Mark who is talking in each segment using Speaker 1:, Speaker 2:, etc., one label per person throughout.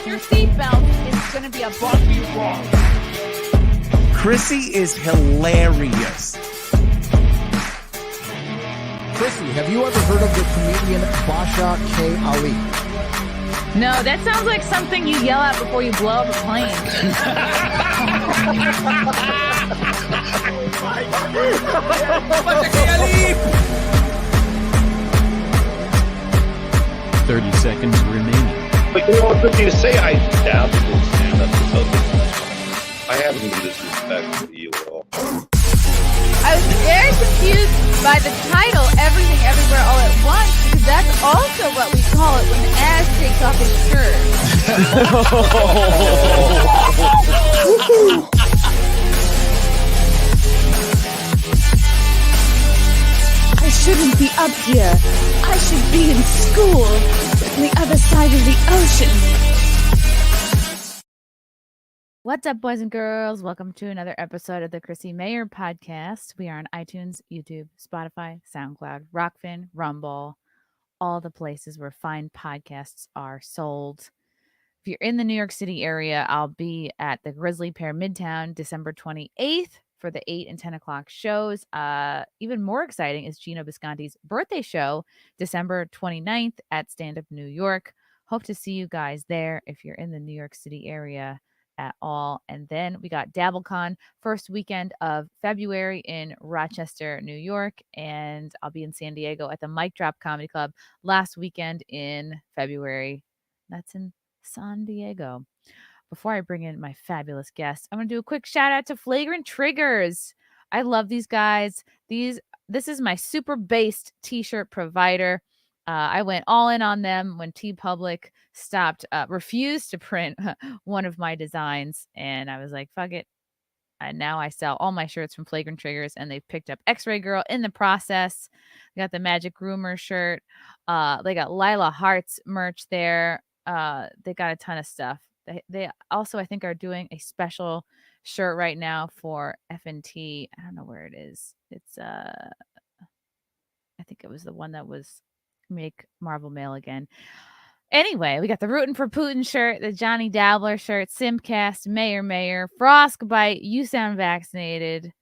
Speaker 1: on your seatbelt. It's going to be a bumpy ride.
Speaker 2: Chrissie is hilarious.
Speaker 3: Chrissie, have you ever heard of the comedian Basha K. Ali?
Speaker 1: No, that sounds like something you yell out before you blow up a plane.
Speaker 2: Basha K. Ali!
Speaker 4: 30 seconds remaining.
Speaker 5: But you know, it's good to say I doubt it will stand up to something. I haven't been disrespectful to you at all.
Speaker 1: I was very confused by the title, Everything Everywhere All at Once, because that's also what we call it when Ash takes off his shirt.
Speaker 6: I shouldn't be up here. I should be in school on the other side of the ocean.
Speaker 1: What's up, boys and girls? Welcome to another episode of the Chrissie Mayr Podcast. We are on iTunes, YouTube, Spotify, SoundCloud, Rockfin, Rumble, all the places where fine podcasts are sold. If you're in the New York City area, I'll be at the Grizzly Pear Midtown December 28th for the 8 and 10 o'clock shows. Even more exciting is Gino Bisconti's birthday show, December 29th at Stand Up New York. Hope to see you guys there if you're in the New York City area at all. And then we got DabbleCon first weekend of February in Rochester, New York, and I'll be in San Diego at the Mic Drop Comedy Club last weekend in February. That's in San Diego. Before I bring in my fabulous guest, I'm going to do a quick shout out to Flagrant Triggers. I love these guys. This is my super based t-shirt provider. I went all in on them when TeePublic refused to print one of my designs. And I was like, fuck it. And now I sell all my shirts from Flagrant Triggers, and they've picked up X-Ray Girl in the process. They got the Magic Rumor shirt. They got Lila Hart's merch there. They got a ton of stuff. They also, I think, are doing a special shirt right now for FNT. I don't know where it is. It's I think it was the one that was Make Marvel Mail Again. Anyway, we got the Rootin' for Putin shirt, the Johnny Dabbler shirt, Simcast, Mayor, Frostbite, You Sound Vaccinated,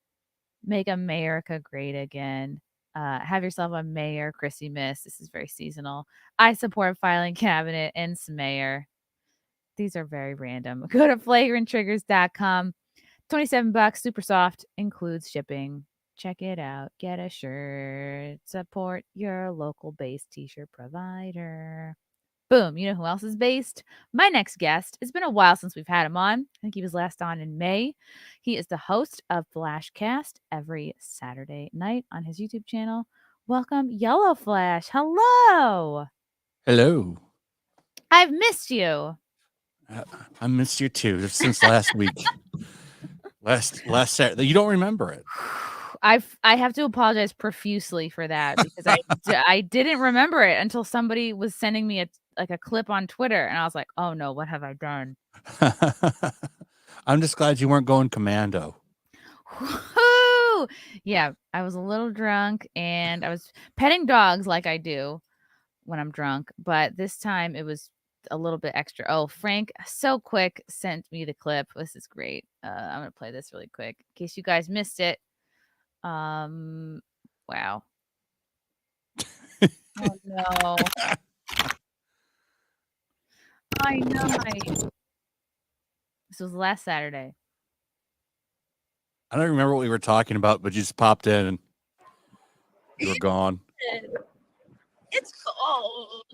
Speaker 1: Make America Great Again. Have yourself a Mayor Chrissy Miss. This is very seasonal. I support Filing Cabinet and Smayer. These are very random. Go to flagranttriggers.com. $27, super soft, includes shipping. Check it out. Get a shirt. Support your local based t-shirt provider. Boom. You know who else is based? My next guest. It's been a while since we've had him on. I think he was last on in May. He is the host of Flashcast every Saturday night on his YouTube channel. Welcome, Yellow Flash. Hello.
Speaker 4: Hello.
Speaker 1: I've missed you.
Speaker 4: I missed you too since last week. last Saturday. You don't remember it.
Speaker 1: I have to apologize profusely for that because I didn't remember it until somebody was sending me a clip on Twitter, and I was like, oh no, what have I done?
Speaker 4: I'm just glad you weren't going commando.
Speaker 1: Woo! Yeah, I was a little drunk and I was petting dogs like I do when I'm drunk, but this time it was a little bit extra. Oh, Frank so quick sent me the clip. This is great. I'm gonna play this really quick in case you guys missed it. Wow. Oh no. I know. This was last Saturday.
Speaker 4: I don't remember what we were talking about, but you just popped in and you were gone.
Speaker 6: It's cold.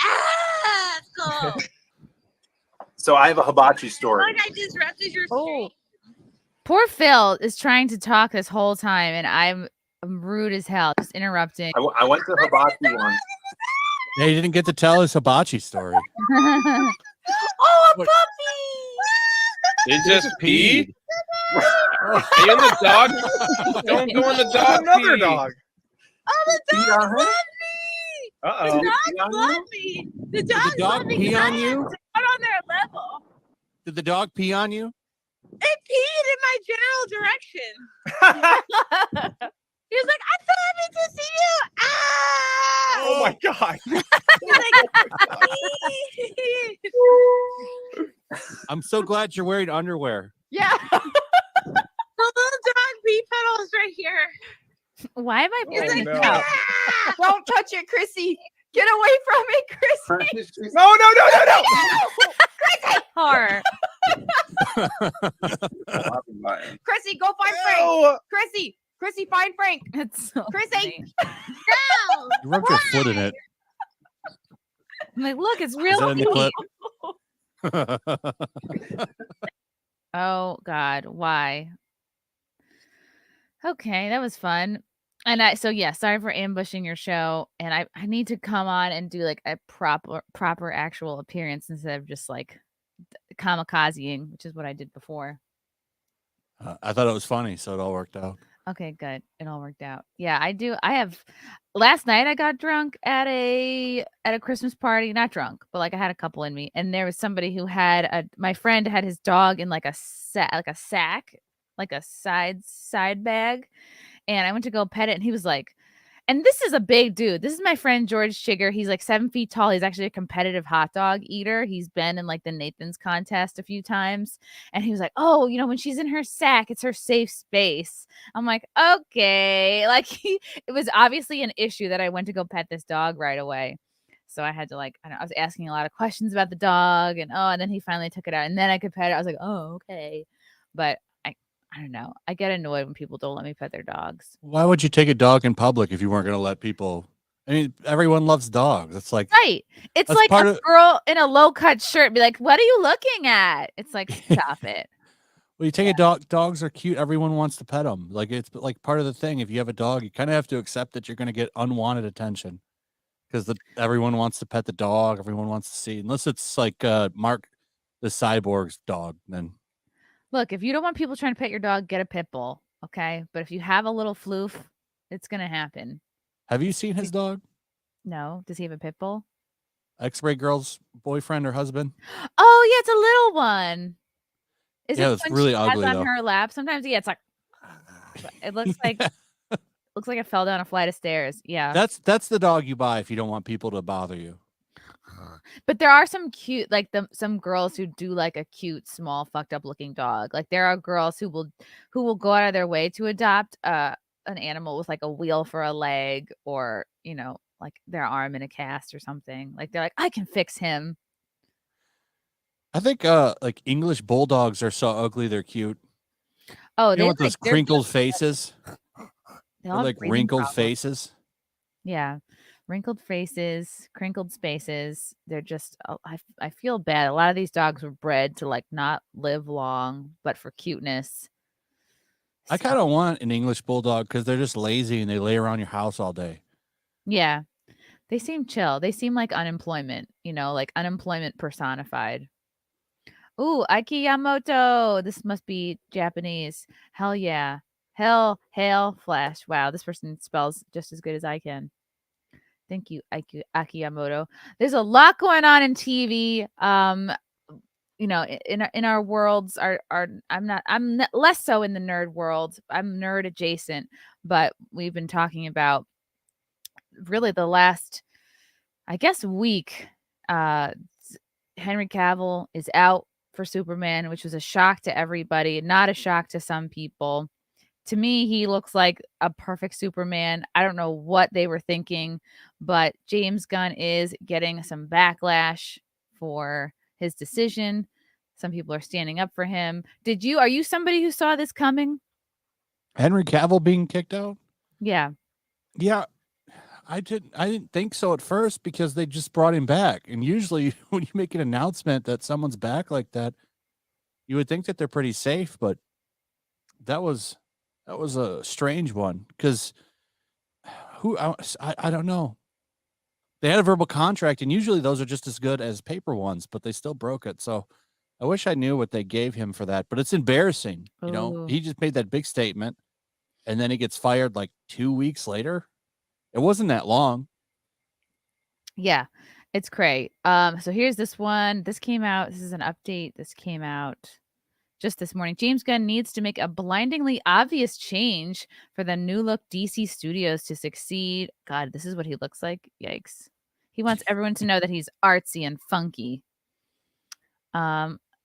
Speaker 6: Ah, it's cold.
Speaker 5: So I have a hibachi story.
Speaker 6: Like I disrupted your stream.
Speaker 1: Poor Phil is trying to talk this whole time, and I'm rude as hell, just interrupting.
Speaker 5: I went to hibachi once.
Speaker 4: Yeah, he didn't get to tell his hibachi story.
Speaker 6: Oh, a puppy!
Speaker 5: It just peed. Are you in the dog? Don't go in the dog. Another dog.
Speaker 6: Oh, the dog love me!
Speaker 5: Uh-oh.
Speaker 6: The dog love me! The dog love me!
Speaker 4: Pee on you?
Speaker 6: Not on their level.
Speaker 4: Did the dog pee on you?
Speaker 6: It peed in my general direction. He was like, I'm so happy to see you. Ah!
Speaker 5: Oh my god.
Speaker 6: He's like,
Speaker 4: I'm so glad you're wearing underwear.
Speaker 7: Yeah. The little dog pee puddle is right here.
Speaker 1: Why am I bringing
Speaker 5: no.
Speaker 1: this up?
Speaker 7: Don't touch it, Chrissy. Get away from it, Chrissy.
Speaker 5: No.
Speaker 1: Horror.
Speaker 7: Chrissy, go find Frank.
Speaker 5: No.
Speaker 7: Chrissy, find Frank.
Speaker 1: It's so
Speaker 7: Chrissy.
Speaker 1: funny.
Speaker 4: You rubbed your foot in it.
Speaker 1: I'm like, look, it's
Speaker 4: Is
Speaker 1: real
Speaker 4: that in the
Speaker 1: pee.
Speaker 4: clip?
Speaker 1: Oh God, why? Okay, that was fun. And sorry for ambushing your show. And I need to come on and do like a proper actual appearance instead of just like kamikazeing, which is what I did before.
Speaker 4: I thought it was funny, so it all worked out.
Speaker 1: Okay, good. It all worked out. Yeah, I do. Last night I got drunk at a Christmas party. Not drunk, but like I had a couple in me. And there was somebody who had my friend had his dog in like a sack, like a side bag. And I went to go pet it, and he was like, and this is a big dude. This is my friend George Chigger. He's like 7 feet tall. He's actually a competitive hot dog eater. He's been in like the Nathan's contest a few times. And he was like, oh, when she's in her sack, it's her safe space. I'm like, okay. Like it was obviously an issue that I went to go pet this dog right away. So I had to I was asking a lot of questions about the dog, and then he finally took it out, and then I could pet it. I was like, oh, okay. But I don't know. I get annoyed when people don't let me pet their dogs.
Speaker 4: Why would you take a dog in public if you weren't going to let people? I mean, everyone loves dogs. It's like
Speaker 1: right. It's like a girl in a low cut shirt be like, "What are you looking at?" It's like, stop it.
Speaker 4: Well, you take a dog. Dogs are cute. Everyone wants to pet them. Like it's like part of the thing. If you have a dog, you kind of have to accept that you're going to get unwanted attention because everyone wants to pet the dog. Everyone wants to see, unless it's like Mark the Cyborg's dog. Then
Speaker 1: look, if you don't want people trying to pet your dog, get a pit bull, okay? But if you have a little floof, it's gonna happen.
Speaker 4: Have you seen his dog?
Speaker 1: No. Does he have a pit bull?
Speaker 4: X-ray girl's boyfriend or husband?
Speaker 1: Oh yeah, it's a little one. Is
Speaker 4: Yeah,
Speaker 1: it
Speaker 4: it's
Speaker 1: when
Speaker 4: really
Speaker 1: she
Speaker 4: ugly,
Speaker 1: has on
Speaker 4: though.
Speaker 1: her lap? Sometimes, yeah, it's like it looks like looks like it fell down a flight of stairs. Yeah.
Speaker 4: That's the dog you buy if you don't want people to bother you.
Speaker 1: But there are some cute, like some girls who do like a cute, small, fucked up looking dog. Like there are girls who will go out of their way to adopt an animal with like a wheel for a leg, or like their arm in a cast or something. Like they're like, I can fix him.
Speaker 4: I think like English bulldogs are so ugly they're cute.
Speaker 1: Oh,
Speaker 4: You know, with those crinkled faces.
Speaker 1: They
Speaker 4: They're
Speaker 1: all have
Speaker 4: like
Speaker 1: breathing
Speaker 4: wrinkled
Speaker 1: problems.
Speaker 4: faces.
Speaker 1: Yeah. Wrinkled faces, crinkled spaces. They're just, I feel bad. A lot of these dogs were bred to like not live long, but for cuteness.
Speaker 4: I kind of want an English bulldog because they're just lazy and they lay around your house all day.
Speaker 1: Yeah. They seem chill. They seem like unemployment, like unemployment personified. Ooh, Aiki Yamamoto. This must be Japanese. Hell yeah. Hell, hail, flash. Wow, this person spells just as good as I can. Thank you, Aki Yamamoto. There's a lot going on in TV. In our worlds I'm less so in the nerd world. I'm nerd adjacent, but we've been talking about really the last, I guess, week. Henry Cavill is out for Superman, which was a shock to everybody, not a shock to some people. To me, he looks like a perfect Superman. I don't know what they were thinking, but James Gunn is getting some backlash for his decision. Some people are standing up for him. Are you somebody who saw this coming?
Speaker 4: Henry Cavill being kicked out?
Speaker 1: Yeah.
Speaker 4: Yeah. I didn't think so at first because they just brought him back. And usually when you make an announcement that someone's back like that, you would think that they're pretty safe, but that was a strange one because I don't know. They had a verbal contract, and usually those are just as good as paper ones, but they still broke it. So I wish I knew what they gave him for that, but it's embarrassing.
Speaker 1: Ooh.
Speaker 4: He just made that big statement, and then he gets fired like 2 weeks later. It wasn't that long.
Speaker 1: Yeah, it's great. So here's this one. This came out. This is an update. This came out just this morning. James Gunn needs to make a blindingly obvious change for the new look DC Studios to succeed. God, this is what he looks like. Yikes. He wants everyone to know that he's artsy and funky.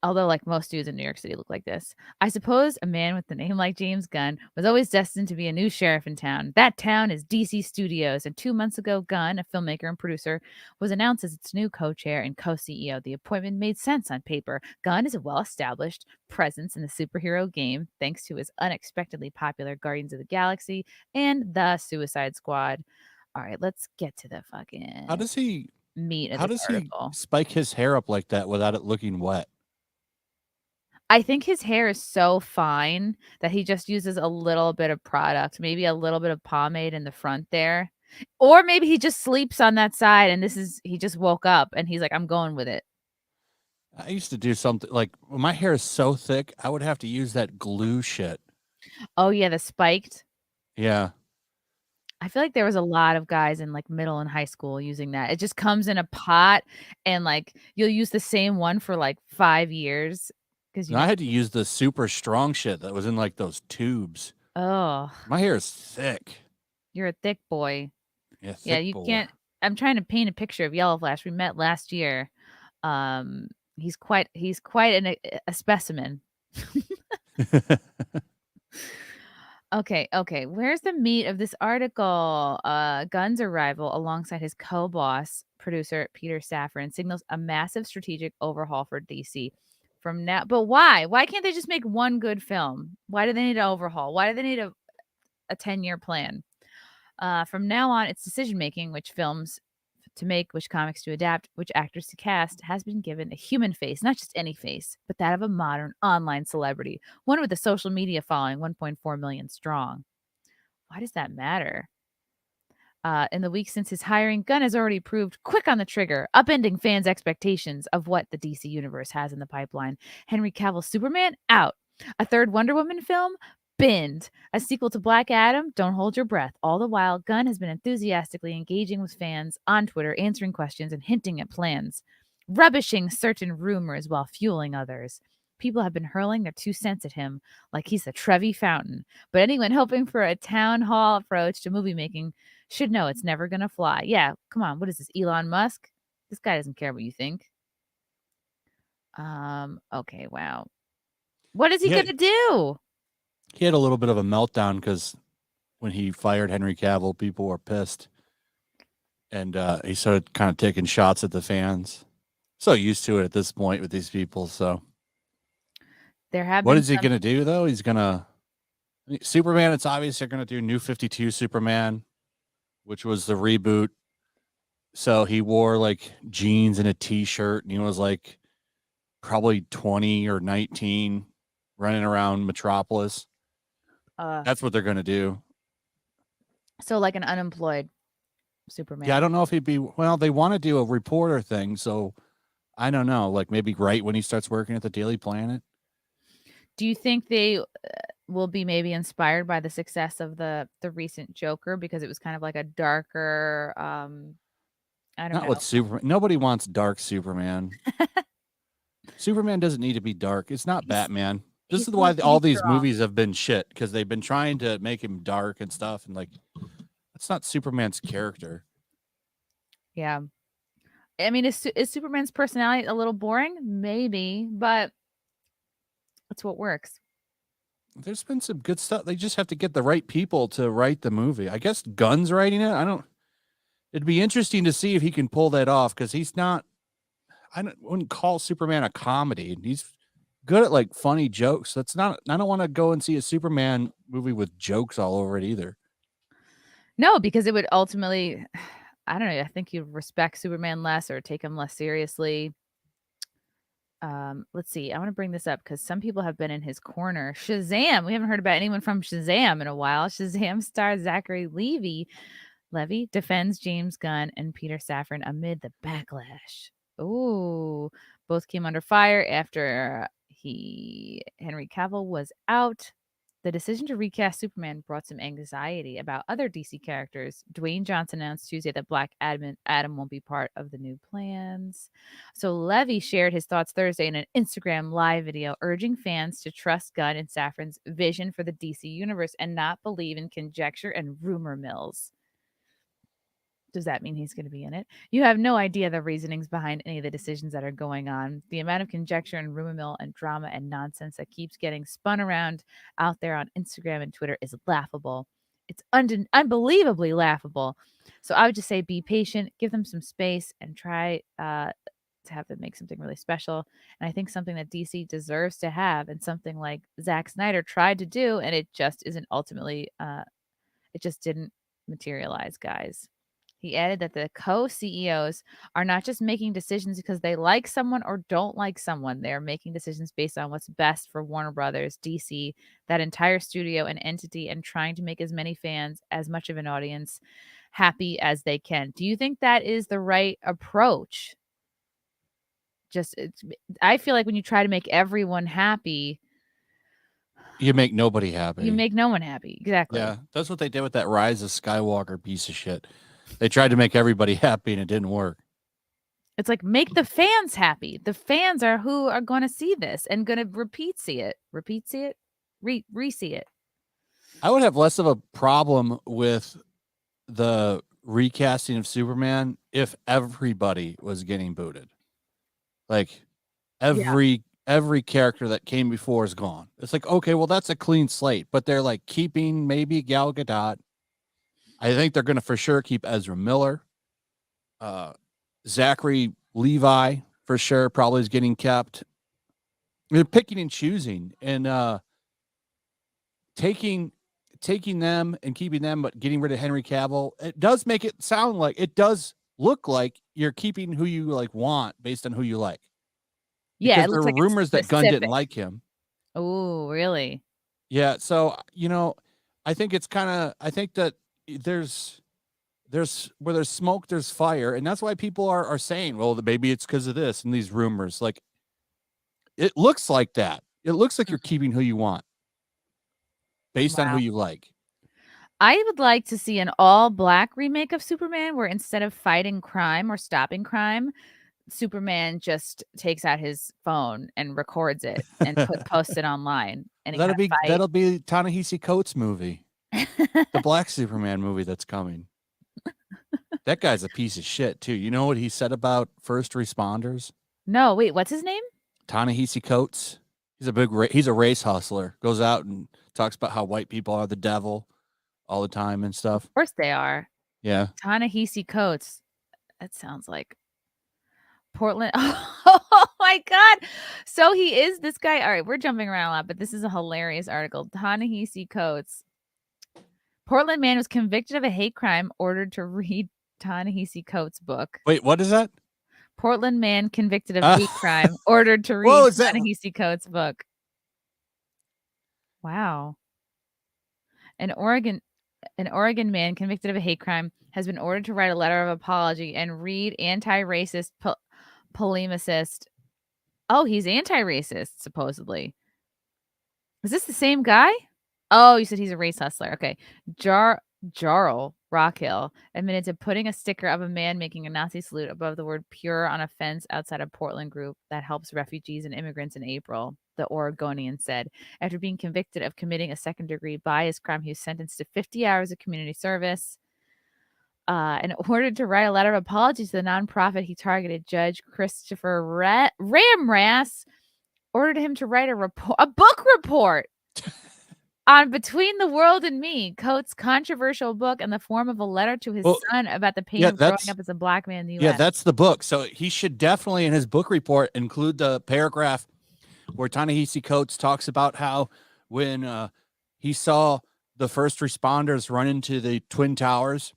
Speaker 1: Although, like most dudes in New York City look like this. I suppose a man with a name like James Gunn was always destined to be a new sheriff in town. That town is DC Studios, and 2 months ago, Gunn, a filmmaker and producer, was announced as its new co-chair and co-CEO. The appointment made sense on paper. Gunn is a well-established presence in the superhero game, thanks to his unexpectedly popular Guardians of the Galaxy and the Suicide Squad. All right, let's get to the fucking
Speaker 4: How does he
Speaker 1: meat of
Speaker 4: how
Speaker 1: this
Speaker 4: does he
Speaker 1: article.
Speaker 4: spike his hair up like that without it looking wet?
Speaker 1: I think his hair is so fine that he just uses a little bit of product, maybe a little bit of pomade in the front there. Or maybe he just sleeps on that side and he just woke up and he's like, I'm going with it.
Speaker 4: I used to do something like when my hair is so thick, I would have to use that glue shit.
Speaker 1: Oh, yeah, the spiked.
Speaker 4: Yeah.
Speaker 1: I feel like there was a lot of guys in like middle and high school using that. It just comes in a pot and like you'll use the same one for like 5 years because
Speaker 4: And I had to use the super strong shit that was in like those tubes.
Speaker 1: oh,
Speaker 4: My hair is thick.
Speaker 1: you're a thick boy.
Speaker 4: Yeah,
Speaker 1: Yeah,
Speaker 4: thick
Speaker 1: you
Speaker 4: boy.
Speaker 1: can't. I'm trying to paint a picture of Yellow Flash. We met last year. He's quite a specimen. Okay. Where's the meat of this article? Gunn's arrival alongside his co-boss, producer Peter Safran, signals a massive strategic overhaul for DC. From now, but why? Why can't they just make one good film? Why do they need an overhaul? Why do they need a 10-year plan? From now on, it's decision making, which films to make, which comics to adapt, which actors to cast, has been given a human face, not just any face, but that of a modern online celebrity, one with a social media following 1.4 million strong. Why does that matter? In the weeks since his hiring, Gunn has already proved quick on the trigger, upending fans' expectations of what the DC universe has in the pipeline. Henry Cavill Superman out. A third Wonder Woman film binned. A sequel to Black Adam, don't hold your breath. All the while, Gunn has been enthusiastically engaging with fans on Twitter, answering questions and hinting at plans, rubbishing certain rumors while fueling others. People have been hurling their 2 cents at him like he's the Trevi Fountain. But anyone hoping for a town hall approach to movie making should know it's never going to fly. Yeah, come on. What is this, Elon Musk? This guy doesn't care what you think. Okay, wow. What is he going to do?
Speaker 4: He had a little bit of a meltdown because when he fired Henry Cavill, people were pissed. And he started kind of taking shots at the fans. So used to it at this point with these people. So what is he going to do, though? He's going to Superman. It's obvious they're going to do New 52 Superman, which was the reboot. So he wore like jeans and a T-shirt, and he was like probably 20 or 19 running around Metropolis. That's what they're going to do.
Speaker 1: So like an unemployed Superman.
Speaker 4: Yeah, I don't know if he'd be, well, they want to do a reporter thing. So I don't know, like maybe right when he starts working at the Daily Planet.
Speaker 1: Do you think they will be maybe inspired by the success of the recent Joker because it was kind of like a darker, I don't know.
Speaker 4: Not with Superman. Nobody wants dark Superman. Superman doesn't need to be dark. It's not Batman. This is why all these movies have been shit, because they've been trying to make him dark and stuff, and like that's not Superman's character.
Speaker 1: Yeah. I mean, is Superman's personality a little boring? Maybe, but that's what works.
Speaker 4: There's been some good stuff. They just have to get the right people to write the movie. I guess Gunn's writing it. It'd be interesting to see if he can pull that off, because he's not, wouldn't call Superman a comedy. He's good at like funny jokes. I don't want to go and see a Superman movie with jokes all over it either.
Speaker 1: No, because it would ultimately, I don't know. I think you respect Superman less or take him less seriously. Let's see. I want to bring this up because some people have been in his corner. Shazam. We haven't heard about anyone from Shazam in a while. Shazam star Zachary Levy defends James Gunn and Peter Safran amid the backlash. Ooh, both came under fire after Henry Cavill was out. The decision to recast Superman brought some anxiety about other DC characters. Dwayne Johnson announced Tuesday that Black Adam won't be part of the new plans. So Levy shared his thoughts Thursday in an Instagram live video, urging fans to trust Gunn and Safran's vision for the DC universe and not believe in conjecture and rumor mills. Does that mean he's going to be in it? You have no idea the reasonings behind any of the decisions that are going on. The amount of conjecture and rumor mill and drama and nonsense that keeps getting spun around out there on Instagram and Twitter is laughable. It's unbelievably laughable. So I would just say be patient, give them some space, and try to have them make something really special. And I think something that DC deserves to have, and something like Zack Snyder tried to do, and it just isn't ultimately, it just didn't materialize, guys. He added that the co-CEOs are not just making decisions because they like someone or don't like someone. They're making decisions based on what's best for Warner Brothers, DC, that entire studio and entity, and trying to make as many fans, as much of an audience, happy as they can. Do you think that is the right approach? I feel like when you try to make everyone happy,
Speaker 4: You make nobody happy.
Speaker 1: you make no one happy. Exactly.
Speaker 4: Yeah, that's what they did with that Rise of Skywalker piece of shit. They tried to make everybody happy and it didn't work.
Speaker 1: It's like, make the fans happy. The fans are who are going to see this and going to re-see it.
Speaker 4: I would have less of a problem with the recasting of Superman if everybody was getting booted. Like every character that came before is gone. It's like, okay, well, that's a clean slate, but they're like keeping maybe Gal Gadot. I think they're going to for sure keep Ezra Miller. Zachary Levi for sure probably is getting kept. They're picking and choosing and taking them and keeping them, but getting rid of Henry Cavill. It does make it sound like, it does look like you're keeping who you like want based on who you like.
Speaker 1: Yeah,
Speaker 4: because there were rumors that Gunn didn't like him.
Speaker 1: Oh, really?
Speaker 4: Yeah, so I think it's kind of, I think that there's where there's smoke, there's fire, and that's why people are saying, well, maybe it's because of this and these rumors. Like, it looks like that. It looks like you're keeping who you want based on who you like.
Speaker 1: I would like to see an all-black remake of Superman where instead of fighting crime or stopping crime, Superman just takes out his phone and records it and posts it online. And
Speaker 4: that'll be Ta-Nehisi Coates' movie, the Black Superman movie that's coming. That guy's a piece of shit too. You know what he said about first responders?
Speaker 1: No, wait, what's his name?
Speaker 4: Ta-Nehisi Coates. He's a race hustler. Goes out and talks about how white people are the devil all the time and stuff.
Speaker 1: Of course they are.
Speaker 4: Yeah.
Speaker 1: Ta-Nehisi Coates. That sounds like Portland. Oh my God. So he is this guy. All right, we're jumping around a lot, but this is a hilarious article. Ta-Nehisi Coates. Portland man was convicted of a hate crime, ordered to read Ta-Nehisi Coates' book.
Speaker 4: Wait, what is that?
Speaker 1: Portland man convicted of hate crime, ordered to read Ta-Nehisi Coates' book. Wow. An Oregon man convicted of a hate crime has been ordered to write a letter of apology and read anti-racist polemicist. Oh, he's anti-racist, supposedly. Is this the same guy? Oh, you said he's a race hustler. Okay. Jarl Rockhill admitted to putting a sticker of a man making a Nazi salute above the word pure on a fence outside a Portland group that helps refugees and immigrants in April, the Oregonian said. After being convicted of committing a second-degree bias crime, he was sentenced to 50 hours of community service and ordered to write a letter of apology to the nonprofit he targeted. Judge Christopher Ramras ordered him to write a book report on Between the World and Me, Coates' controversial book in the form of a letter to his son about the pain of growing up as a black man in the U.S.
Speaker 4: Yeah, that's the book. So he should definitely, in his book report, include the paragraph where Ta-Nehisi Coates talks about how when he saw the first responders run into the Twin Towers,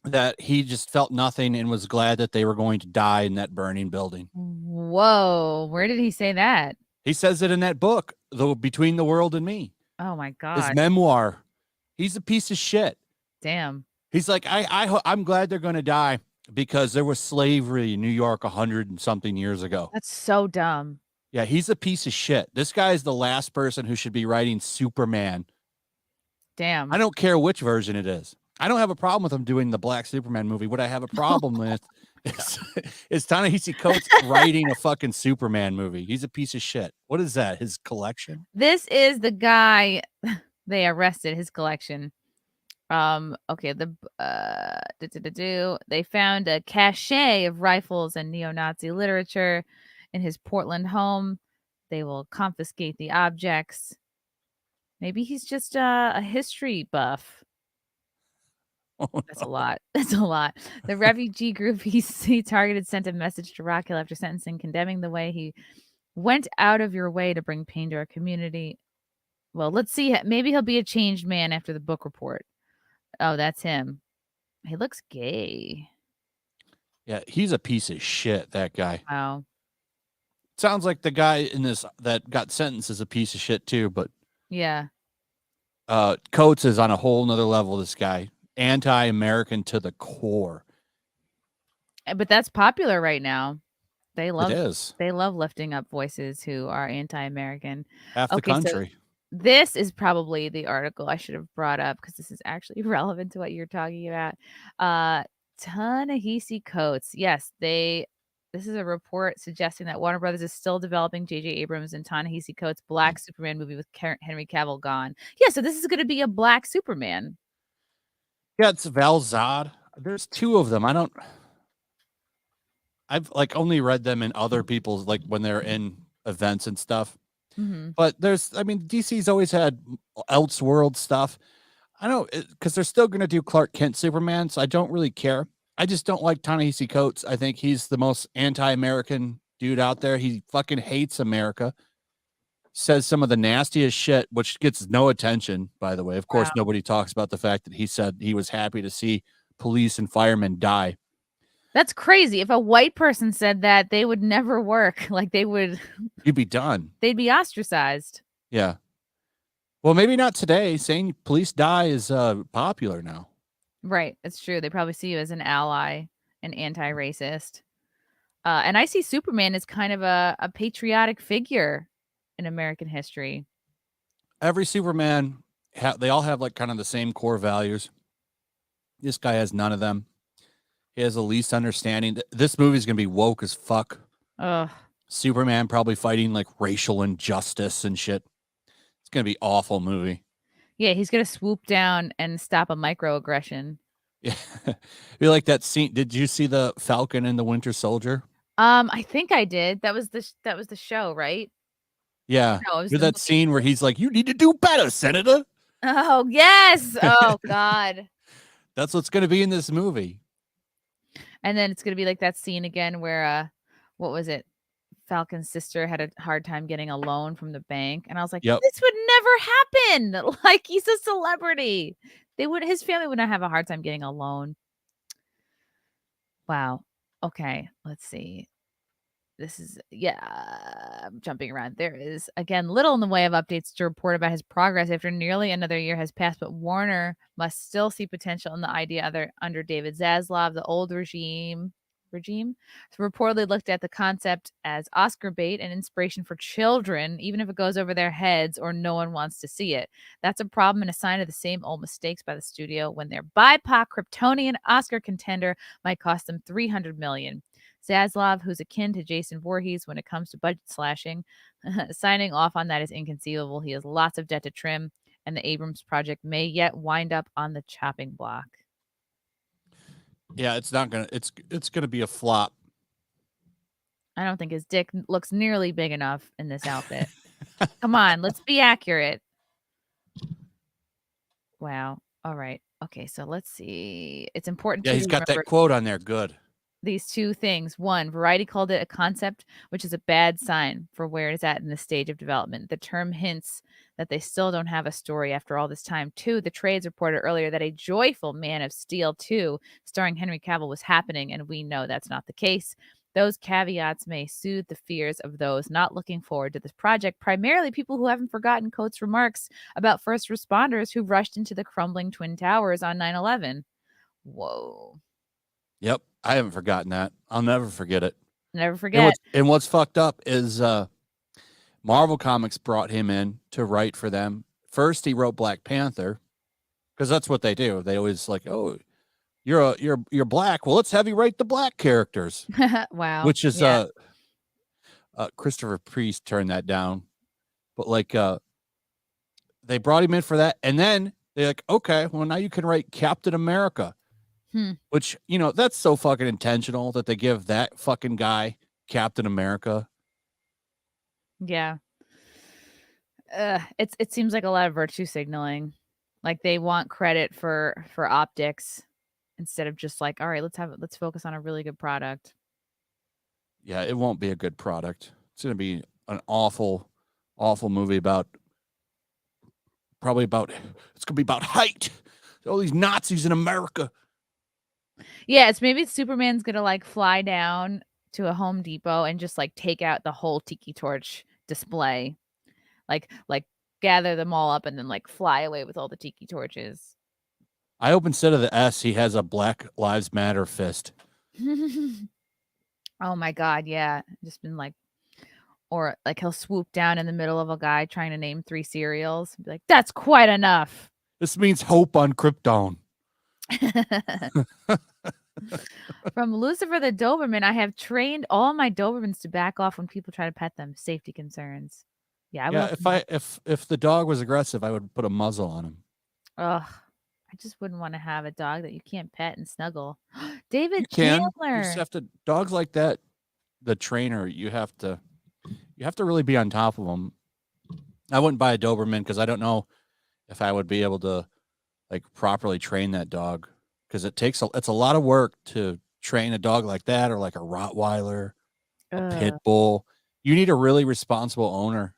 Speaker 4: that he just felt nothing and was glad that they were going to die in that burning building.
Speaker 1: Whoa. Where did he say that?
Speaker 4: He says it in that book, Between the World and Me.
Speaker 1: Oh my God.
Speaker 4: His memoir. He's a piece of shit.
Speaker 1: Damn.
Speaker 4: He's like, I'm glad they're going to die because there was slavery in New York 100 and something years ago.
Speaker 1: That's so dumb.
Speaker 4: Yeah, he's a piece of shit. This guy is the last person who should be writing Superman.
Speaker 1: Damn.
Speaker 4: I don't care which version it is. I don't have a problem with him doing the Black Superman movie. What I have a problem with is Ta-Nehisi Coates writing a fucking Superman movie. He's a piece of shit. What is that? His collection?
Speaker 1: This is the guy they arrested, his collection. Okay, they found a cache of rifles and neo-Nazi literature in his Portland home. They will confiscate the objects. Maybe he's just a history buff.
Speaker 4: Oh,
Speaker 1: That's a lot. That's a lot. The refugee group he targeted sent a message to Rockhill after sentencing, condemning the way he went out of your way to bring pain to our community. Well, let's see. Maybe he'll be a changed man after the book report. Oh, that's him. He looks gay.
Speaker 4: Yeah, he's a piece of shit, that guy.
Speaker 1: Wow.
Speaker 4: Sounds like the guy in this that got sentenced is a piece of shit too, but
Speaker 1: Yeah.
Speaker 4: Coates is on a whole nother level, this guy. Anti-American to the core.
Speaker 1: But that's popular right now. They
Speaker 4: It
Speaker 1: love
Speaker 4: is.
Speaker 1: they love lifting up voices who are anti-American.
Speaker 4: Half the
Speaker 1: Okay, so
Speaker 4: country.
Speaker 1: this is probably the article I should have brought up because this is actually relevant to what you're talking about. Ta-Nehisi Coates. Yes, this is a report suggesting that Warner Brothers is still developing J.J. Abrams and Ta-Nehisi Coates' Black Superman movie with Henry Cavill gone. Yeah, so this is going to be a Black Superman.
Speaker 4: Yeah, it's Val Zod. There's two of them. I've like only read them in other people's, like when they're in events and stuff.
Speaker 1: Mm-hmm.
Speaker 4: But DC's always had Elseworld stuff. I don't, because they're still going to do Clark Kent Superman, so I don't really care. I just don't like Ta-Nehisi Coates. I think he's the most anti-American dude out there. He fucking hates America. Says some of the nastiest shit, which gets no attention, by the way. Of course, nobody talks about the fact that he said he was happy to see police and firemen die.
Speaker 1: That's crazy. If a white person said that, they would never work. Like
Speaker 4: You'd be done.
Speaker 1: They'd be ostracized.
Speaker 4: Yeah. Well, maybe not today. Saying police die is popular now.
Speaker 1: Right. It's true. They probably see you as an ally, an anti-racist. And I see Superman as kind of a patriotic figure in American history.
Speaker 4: Every Superman, they all have like kind of the same core values. This guy has none of them. He has the least understanding. This movie is going to be woke as fuck.
Speaker 1: Ugh.
Speaker 4: Superman probably fighting like racial injustice and shit. It's going to be awful movie.
Speaker 1: Yeah, he's going to swoop down and stop a microaggression.
Speaker 4: Yeah. You like that scene? Did you see the Falcon and the Winter Soldier?
Speaker 1: I think I did. That was the show, right?
Speaker 4: Yeah.
Speaker 1: No, it was
Speaker 4: Did
Speaker 1: the
Speaker 4: that scene where he's like, "You need to do better, Senator."
Speaker 1: Oh, yes. Oh, God.
Speaker 4: That's what's going to be in this movie.
Speaker 1: And then it's going to be like that scene again where, what was it? Falcon's sister had a hard time getting a loan from the bank. And I was like,
Speaker 4: Yep.
Speaker 1: this would never happen. Like, he's a celebrity. His family would not have a hard time getting a loan. Wow. Okay. Let's see. This is, I'm jumping around. There is, again, little in the way of updates to report about his progress after nearly another year has passed, but Warner must still see potential in the idea under David Zaslav, the old regime reportedly looked at the concept as Oscar bait and inspiration for children, even if it goes over their heads or no one wants to see it. That's a problem and a sign of the same old mistakes by the studio when their BIPOC Kryptonian Oscar contender might cost them $300 million. Zaslav, who's akin to Jason Voorhees when it comes to budget slashing, signing off on that is inconceivable. He has lots of debt to trim, and the Abrams project may yet wind up on the chopping block.
Speaker 4: Yeah, it's gonna be a flop.
Speaker 1: I don't think his dick looks nearly big enough in this outfit. Come on, let's be accurate. Wow. All right. Okay, so let's see. It's important to
Speaker 4: he's got
Speaker 1: remember
Speaker 4: that quote on there. Good.
Speaker 1: these two things. One, Variety called it a concept, which is a bad sign for where it's at in the stage of development. The term hints that they still don't have a story after all this time. Two, the trades reported earlier that a joyful Man of Steel 2 starring Henry Cavill was happening, and we know that's not the case. Those caveats may soothe the fears of those not looking forward to this project, primarily people who haven't forgotten Coates' remarks about first responders who rushed into the crumbling Twin Towers on 9/11. Whoa.
Speaker 4: Yep, I haven't forgotten that. I'll never forget it.
Speaker 1: Never forget.
Speaker 4: And what's fucked up is Marvel Comics brought him in to write for them. First, he wrote Black Panther because that's what they do. They always like, oh, you're black. Well, let's have you write the black characters.
Speaker 1: Wow.
Speaker 4: Which is Christopher Priest turned that down, but like they brought him in for that, and then They're like, okay, well, now you can write Captain America. Which, that's so fucking intentional that they give that fucking guy Captain America.
Speaker 1: Yeah. It seems like a lot of virtue signaling. Like they want credit for optics instead of just like, all right, let's focus on a really good product.
Speaker 4: Yeah, it won't be a good product. It's going to be an awful, awful movie it's going to be about height. All these Nazis in America.
Speaker 1: Yeah, maybe Superman's going to like fly down to a Home Depot and just like take out the whole tiki torch display. Like gather them all up and then like fly away with all the tiki torches.
Speaker 4: I hope instead of the S, he has a Black Lives Matter fist.
Speaker 1: Oh my God, yeah. Just been like, or like he'll swoop down in the middle of a guy trying to name 3 cereals and be like, that's quite enough.
Speaker 4: This means hope on Krypton.
Speaker 1: From Lucifer the Doberman, I have trained all my Dobermans to back off when people try to pet them. Safety concerns. Yeah,
Speaker 4: if the dog was aggressive, I would put a muzzle on him.
Speaker 1: Ugh. I just wouldn't want to have a dog that you can't pet and snuggle. David
Speaker 4: You
Speaker 1: Chandler.
Speaker 4: just have to dogs like that. The trainer, you have to really be on top of them. I wouldn't buy a Doberman because I don't know if I would be able to like properly train that dog because it's a lot of work to train a dog like that or like a Rottweiler, a pit bull. You need a really responsible owner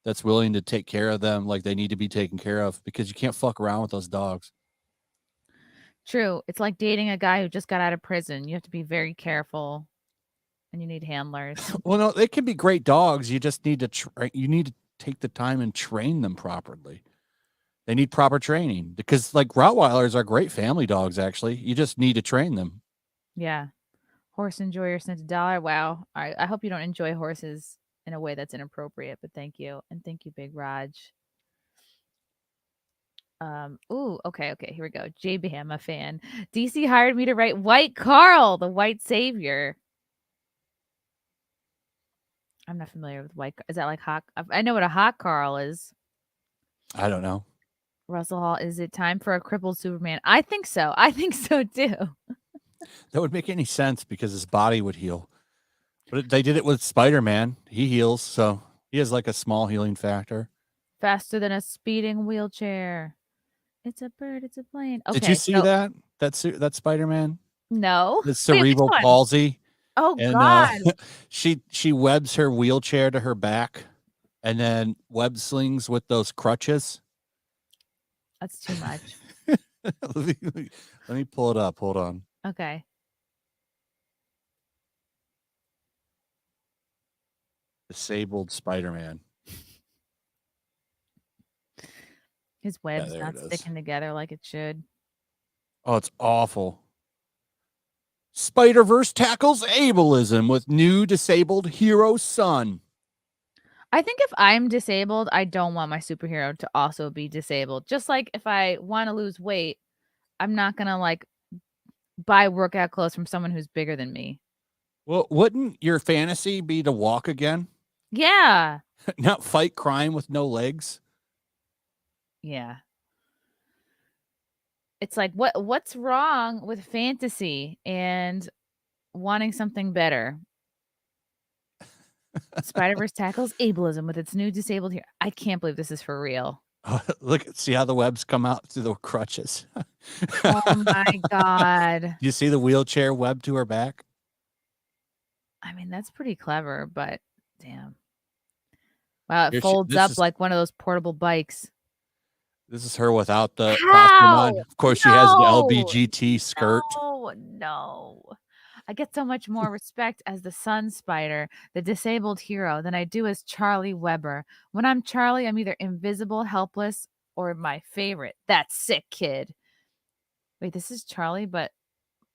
Speaker 4: that's willing to take care of them like they need to be taken care of because you can't fuck around with those dogs.
Speaker 1: True. It's like dating a guy who just got out of prison. You have to be very careful and you need handlers.
Speaker 4: Well, no, they can be great dogs. You just need to take the time and train them properly. They need proper training because like Rottweilers are great family dogs. Actually, you just need to train them.
Speaker 1: Yeah. Horse enjoyer sent $1. Wow. All right. I hope you don't enjoy horses in a way that's inappropriate, but thank you. And thank you, Big Raj. Okay, here we go. JB, I'm a fan. DC hired me to write White Carl, the white savior. I'm not familiar with white. Is that like hot? I know what a hot Carl is.
Speaker 4: I don't know.
Speaker 1: Russell Hall, is it time for a crippled Superman? I think so. I think so too.
Speaker 4: That would make any sense because his body would heal. But they did it with Spider-Man. He heals, so he has like a small healing factor.
Speaker 1: Faster than a speeding wheelchair. It's a bird. It's a plane. Okay,
Speaker 4: did you see that? That Spider-Man?
Speaker 1: No.
Speaker 4: The cerebral palsy.
Speaker 1: Oh,
Speaker 4: and,
Speaker 1: God.
Speaker 4: She webs her wheelchair to her back and then web slings with those crutches.
Speaker 1: That's too much.
Speaker 4: Let me pull it up. Hold on.
Speaker 1: Okay.
Speaker 4: Disabled Spider-Man.
Speaker 1: His web's not sticking together like it should.
Speaker 4: Oh, it's awful. Spiderverse tackles ableism with new disabled hero son.
Speaker 1: I think if I'm disabled, I don't want my superhero to also be disabled. Just like if I want to lose weight, I'm not going to like buy workout clothes from someone who's bigger than me.
Speaker 4: Well, wouldn't your fantasy be to walk again?
Speaker 1: Yeah.
Speaker 4: Not fight crime with no legs?
Speaker 1: Yeah. It's like what's wrong with fantasy and wanting something better? Spiderverse tackles ableism with its new disabled hero. I can't believe this is for real.
Speaker 4: Look, see how the webs come out through the crutches.
Speaker 1: Oh my God.
Speaker 4: You see the wheelchair web to her back?
Speaker 1: I mean, that's pretty clever, but damn. Wow, it folds up like one of those portable bikes.
Speaker 4: This is her without the costume on. Of course, she has the LBGT skirt.
Speaker 1: Oh, no. I get so much more respect as the Sun Spider, the disabled hero, than I do as Charlie Weber. When I'm Charlie, I'm either invisible, helpless, or my favorite, that sick kid. Wait, this is Charlie, but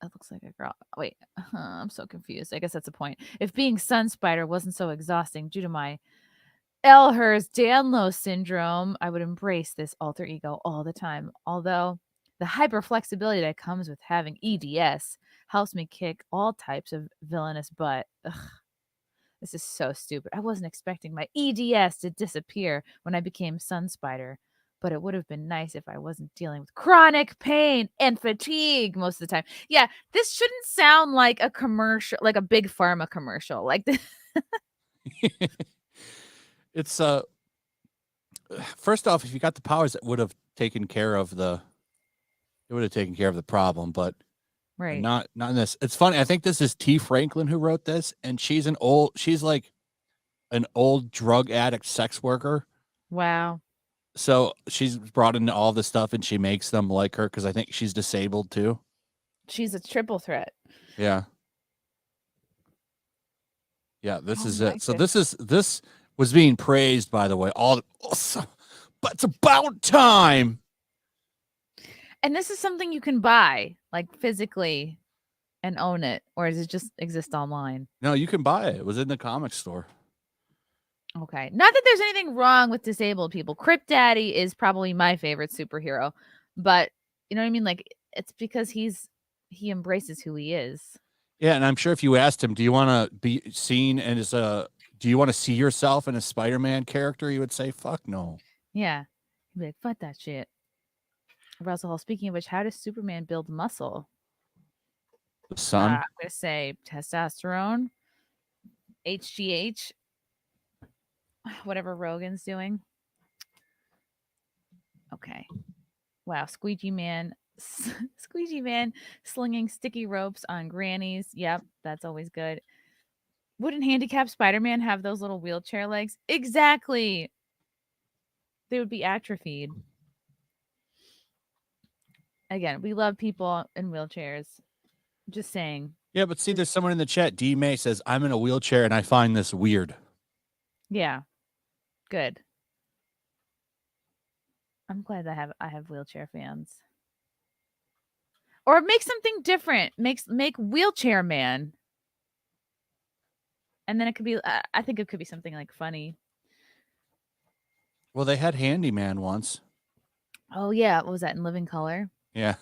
Speaker 1: it looks like a girl. Wait, I'm so confused. I guess that's the point. If being Sun Spider wasn't so exhausting due to my Ehlers-Danlos syndrome, I would embrace this alter ego all the time. Although the hyperflexibility that comes with having EDS helps me kick all types of villainous butt. Ugh, this is so stupid. I wasn't expecting my EDS to disappear when I became Sun Spider. but it would have been nice if I wasn't dealing with chronic pain and fatigue most of the time. Yeah, this shouldn't sound like a commercial, like a big pharma commercial. Like this.
Speaker 4: It's first off, if you got the powers, it would have taken care of the problem, but
Speaker 1: Right.
Speaker 4: not in this. It's funny. I think this is T. Franklin who wrote this, and she's like an old drug addict sex worker.
Speaker 1: Wow.
Speaker 4: So she's brought into all this stuff, and she makes them like her because I think she's disabled too.
Speaker 1: She's a triple threat.
Speaker 4: Yeah. Yeah, this
Speaker 1: Oh
Speaker 4: is
Speaker 1: my
Speaker 4: it. So
Speaker 1: goodness.
Speaker 4: this was being praised, by the way. But it's about time.
Speaker 1: And this is something you can buy, like physically, and own it, or does it just exist online?
Speaker 4: No, you can buy it. It was in the comic store.
Speaker 1: Okay. Not that there's anything wrong with disabled people. Crypt Daddy is probably my favorite superhero, but you know what I mean? Like, it's because he embraces who he is.
Speaker 4: Yeah, and I'm sure if you asked him, do you want to be seen as do you want to see yourself in a Spider-Man character? He would say, fuck no.
Speaker 1: Yeah. He'd be like, fuck that shit. Russell Hall, speaking of which, how does Superman build muscle?
Speaker 4: The sun.
Speaker 1: I'm going to say testosterone, HGH, whatever Rogan's doing. Okay. Wow. Squeegee Man slinging sticky ropes on grannies. Yep. That's always good. Wouldn't handicapped Spider-Man have those little wheelchair legs? Exactly. They would be atrophied. Again, we love people in wheelchairs. Just saying.
Speaker 4: Yeah, but see, there's someone in the chat. D. May says, I'm in a wheelchair and I find this weird.
Speaker 1: Yeah. Good. I'm glad that I have wheelchair fans. Or make something different. Make Wheelchair Man. And then it could be, I think it could be something like funny.
Speaker 4: Well, they had Handyman once.
Speaker 1: Oh, yeah. What was that, in Living Color?
Speaker 4: Yeah.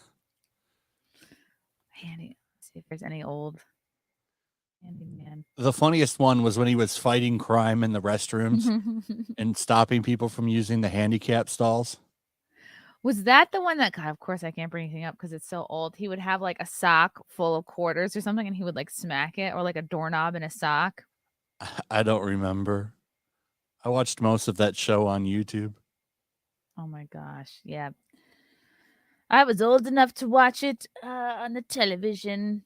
Speaker 1: Let's see if there's any old Handyman.
Speaker 4: The funniest one was when he was fighting crime in the restrooms and stopping people from using the handicap stalls.
Speaker 1: Was that the one that, God, of course I can't bring anything up because it's so old. He would have like a sock full of quarters or something and he would like smack it, or like a doorknob in a sock.
Speaker 4: I don't remember. I watched most of that show on YouTube.
Speaker 1: Oh my gosh. Yeah. I was old enough to watch it on the television.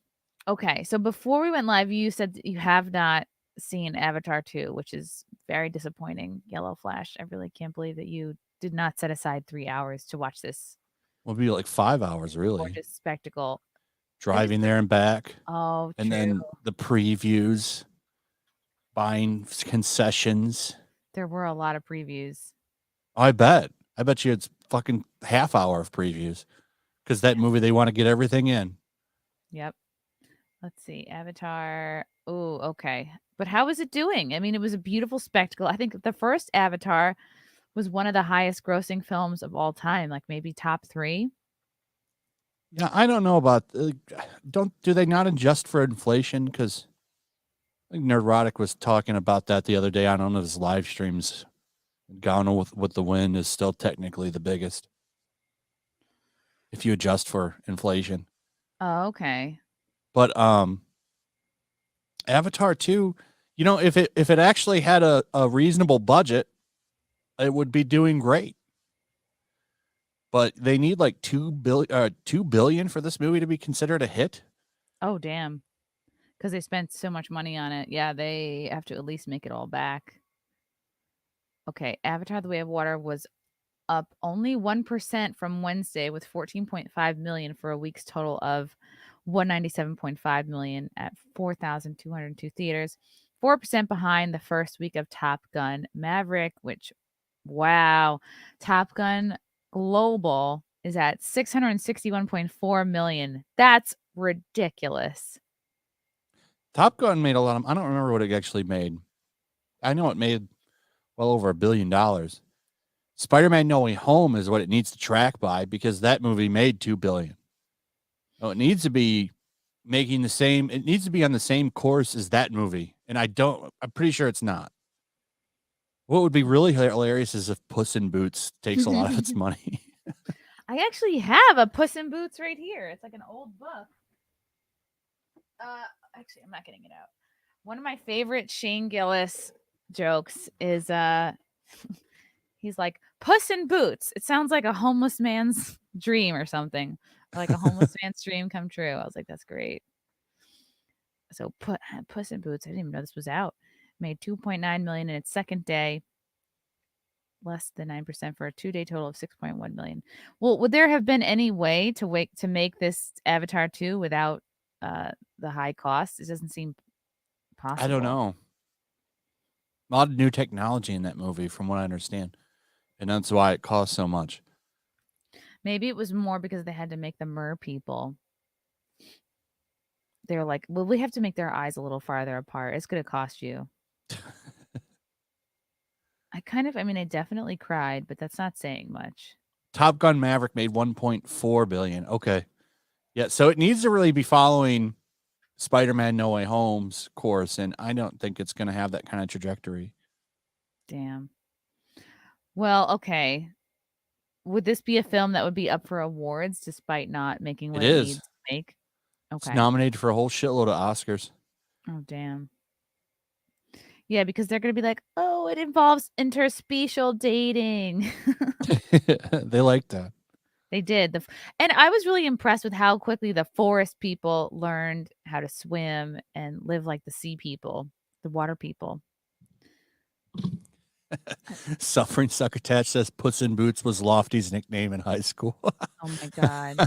Speaker 1: Okay. So before we went live, you said that you have not seen Avatar 2, which is very disappointing. Yellow Flash. I really can't believe that you did not set aside 3 hours to watch this.
Speaker 4: It'll be like 5 hours, really.
Speaker 1: Gorgeous spectacle.
Speaker 4: Driving there and back.
Speaker 1: Oh,
Speaker 4: and
Speaker 1: true.
Speaker 4: then the previews, buying concessions.
Speaker 1: There were a lot of previews.
Speaker 4: I bet you it's fucking half hour of previews because that movie, they want to get everything in.
Speaker 1: Yep. Let's see. Avatar. Oh, okay. But how is it doing? I mean, it was a beautiful spectacle. I think the first Avatar was one of the highest grossing films of all time, like maybe top 3.
Speaker 4: Yeah, I don't know about do they not adjust for inflation? Because I think Nerdrotic was talking about that the other day on one of his live streams. Gone with the Wind is still technically the biggest if you adjust for inflation.
Speaker 1: Oh, okay.
Speaker 4: But Avatar 2, you know, if it actually had a reasonable budget, it would be doing great. But they need like $2 billion for this movie to be considered a hit.
Speaker 1: Oh, damn. Because they spent so much money on it. Yeah, they have to at least make it all back. Okay, Avatar: The Way of Water was up only 1% from Wednesday with 14.5 million for a week's total of 197.5 million at 4,202 theaters. 4% behind the first week of Top Gun Maverick, which, wow, Top Gun Global is at 661.4 million. That's ridiculous.
Speaker 4: Top Gun made a lot of, I don't remember what it actually made. I know it made well over $1 billion. Spider-Man No Way Home is what it needs to track by because that movie made $2 billion. So it needs to be making the same, it needs to be on the same course as that movie. And I'm pretty sure it's not. What would be really hilarious is if Puss in Boots takes a lot of its money.
Speaker 1: I actually have a Puss in Boots right here. It's like an old book. Actually, I'm not getting it out. One of my favorite Shane Gillis jokes is he's like, Puss in Boots. It sounds like a homeless man's dream or something. Or like a homeless man's dream come true. I was like, that's great. So Puss in Boots, I didn't even know this was out. Made 2.9 million in its second day. Less than 9% for a 2-day total of 6.1 million. Well, would there have been any way to make this Avatar 2 without the high cost? It doesn't seem possible.
Speaker 4: I don't know. A lot of new technology in that movie, from what I understand. And that's why it costs so much.
Speaker 1: Maybe it was more because they had to make the mer people. They're like, well, we have to make their eyes a little farther apart. It's going to cost you. I definitely cried, but that's not saying much.
Speaker 4: Top Gun Maverick made 1.4 billion. Okay. Yeah, so it needs to really be following Spider-Man No Way Home's course, and I don't think it's going to have that kind of trajectory.
Speaker 1: Damn. Well, okay. Would this be a film that would be up for awards despite not making what it needs to make? Okay.
Speaker 4: It's nominated for a whole shitload of Oscars.
Speaker 1: Oh, damn. Yeah, because they're going to be like, oh, it involves interspecial dating.
Speaker 4: They like that.
Speaker 1: They did. And I was really impressed with how quickly the forest people learned how to swim and live like the sea people, the water people.
Speaker 4: Suffering Succotash says Puss in Boots was Lofty's nickname in high school.
Speaker 1: Oh, my God.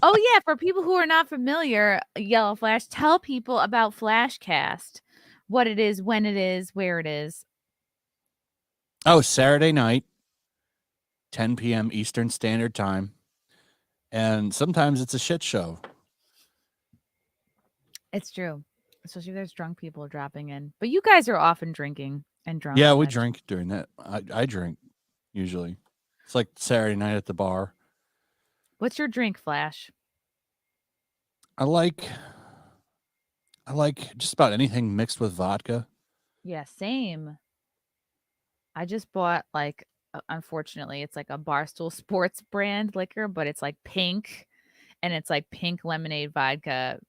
Speaker 1: Oh, yeah. For people who are not familiar, Yellow Flash, tell people about Flashcast, what it is, when it is, where it is.
Speaker 4: Oh, Saturday night, 10 p.m. Eastern Standard Time. And sometimes it's a shit show.
Speaker 1: It's true. Especially if there's drunk people dropping in. But you guys are often drinking and drunk.
Speaker 4: Yeah, we drink during that. I drink usually. It's like Saturday night at the bar.
Speaker 1: What's your drink, Flash?
Speaker 4: I like just about anything mixed with vodka.
Speaker 1: Yeah, same. I just bought unfortunately, it's like a Barstool Sports brand liquor, but it's like pink, and it's like pink lemonade vodka.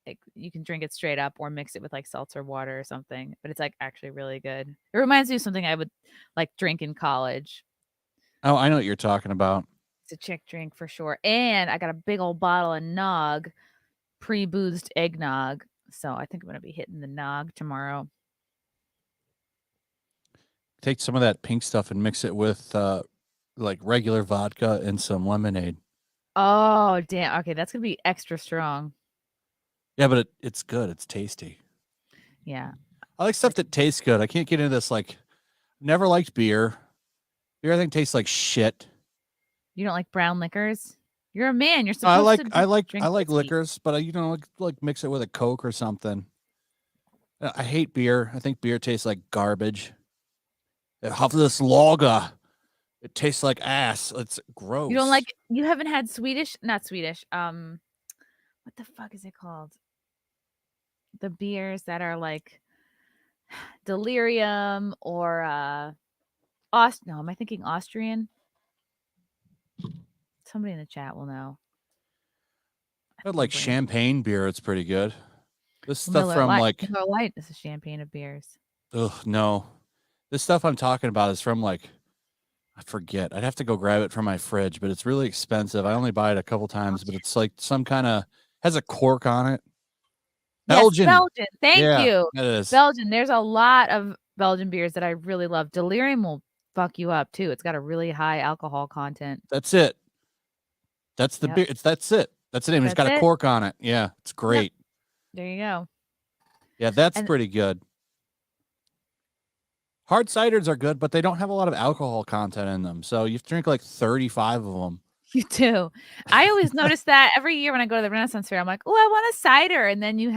Speaker 1: Like you can drink it straight up or mix it with like seltzer water or something, but it's like actually really good. It reminds me of something I would like drink in college.
Speaker 4: Oh, I know what you're talking about.
Speaker 1: It's a chick drink for sure. And I got a big old bottle of Nog, pre-boozed eggnog. So I think I'm going to be hitting the Nog tomorrow.
Speaker 4: Take some of that pink stuff and mix it with like regular vodka and some lemonade.
Speaker 1: Oh, damn. Okay, that's going to be extra strong.
Speaker 4: Yeah, but it's good. It's tasty.
Speaker 1: Yeah.
Speaker 4: I like stuff that tastes good. I can't get into this. Like, never liked beer. Beer, I think, tastes like shit.
Speaker 1: You don't like brown liquors? You're a man. You're supposed to.
Speaker 4: I like
Speaker 1: whiskey.
Speaker 4: liquors, but like mix it with a Coke or something. I hate beer. I think beer tastes like garbage. Half of this lager, it tastes like ass. It's gross.
Speaker 1: You don't like? You haven't had not Swedish. What the fuck is it called? The beers that are like Delirium or no, am I thinking Austrian? Somebody in the chat will know.
Speaker 4: I like champagne beer. It's pretty good. This stuff
Speaker 1: Miller
Speaker 4: from
Speaker 1: Lite. Miller Lite is a champagne of beers.
Speaker 4: Ugh, no. This stuff I'm talking about is from I forget. I'd have to go grab it from my fridge, but it's really expensive. I only buy it a couple times, but it's like some kind of has a cork on it. Belgian.
Speaker 1: Yes, Belgian. Thank you.
Speaker 4: It is.
Speaker 1: Belgian. There's a lot of Belgian beers that I really love. Delirium will fuck you up too. It's got a really high alcohol content.
Speaker 4: That's it. That's the beer. That's it. That's the name. It's got a cork on it. Yeah, it's great.
Speaker 1: Yep. There you go.
Speaker 4: Yeah, that's pretty good. Hard ciders are good, but they don't have a lot of alcohol content in them. So you have to drink like 35 of them.
Speaker 1: You do. I always notice that every year when I go to the Renaissance Fair, I'm like, oh, I want a cider. And then you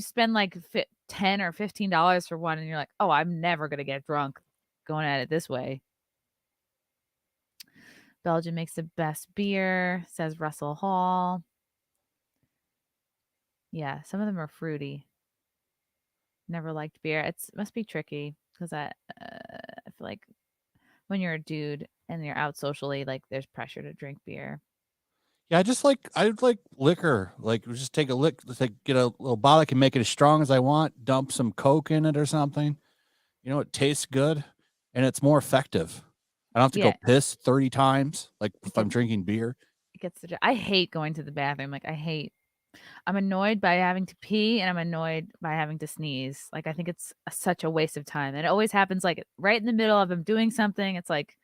Speaker 1: spend like $10 or $15 for one. And you're like, oh, I'm never going to get drunk going at it this way. Belgium makes the best beer, says Russell Hall. Yeah, some of them are fruity. Never liked beer. It must be tricky. because I feel like when you're a dude and you're out socially, like there's pressure to drink beer.
Speaker 4: Yeah, I like liquor. Like just take a lick, get a little bottle. I can make it as strong as I want. Dump some Coke in it or something. You know, it tastes good and it's more effective. I don't have to
Speaker 1: Yeah,
Speaker 4: go piss 30 times like
Speaker 1: it
Speaker 4: if I'm
Speaker 1: gets
Speaker 4: drinking beer.
Speaker 1: it gets the. I hate going to the bathroom. Like I'm annoyed by having to pee and I'm annoyed by having to sneeze. Like I think it's such a waste of time. And it always happens like right in the middle of them doing something. It's like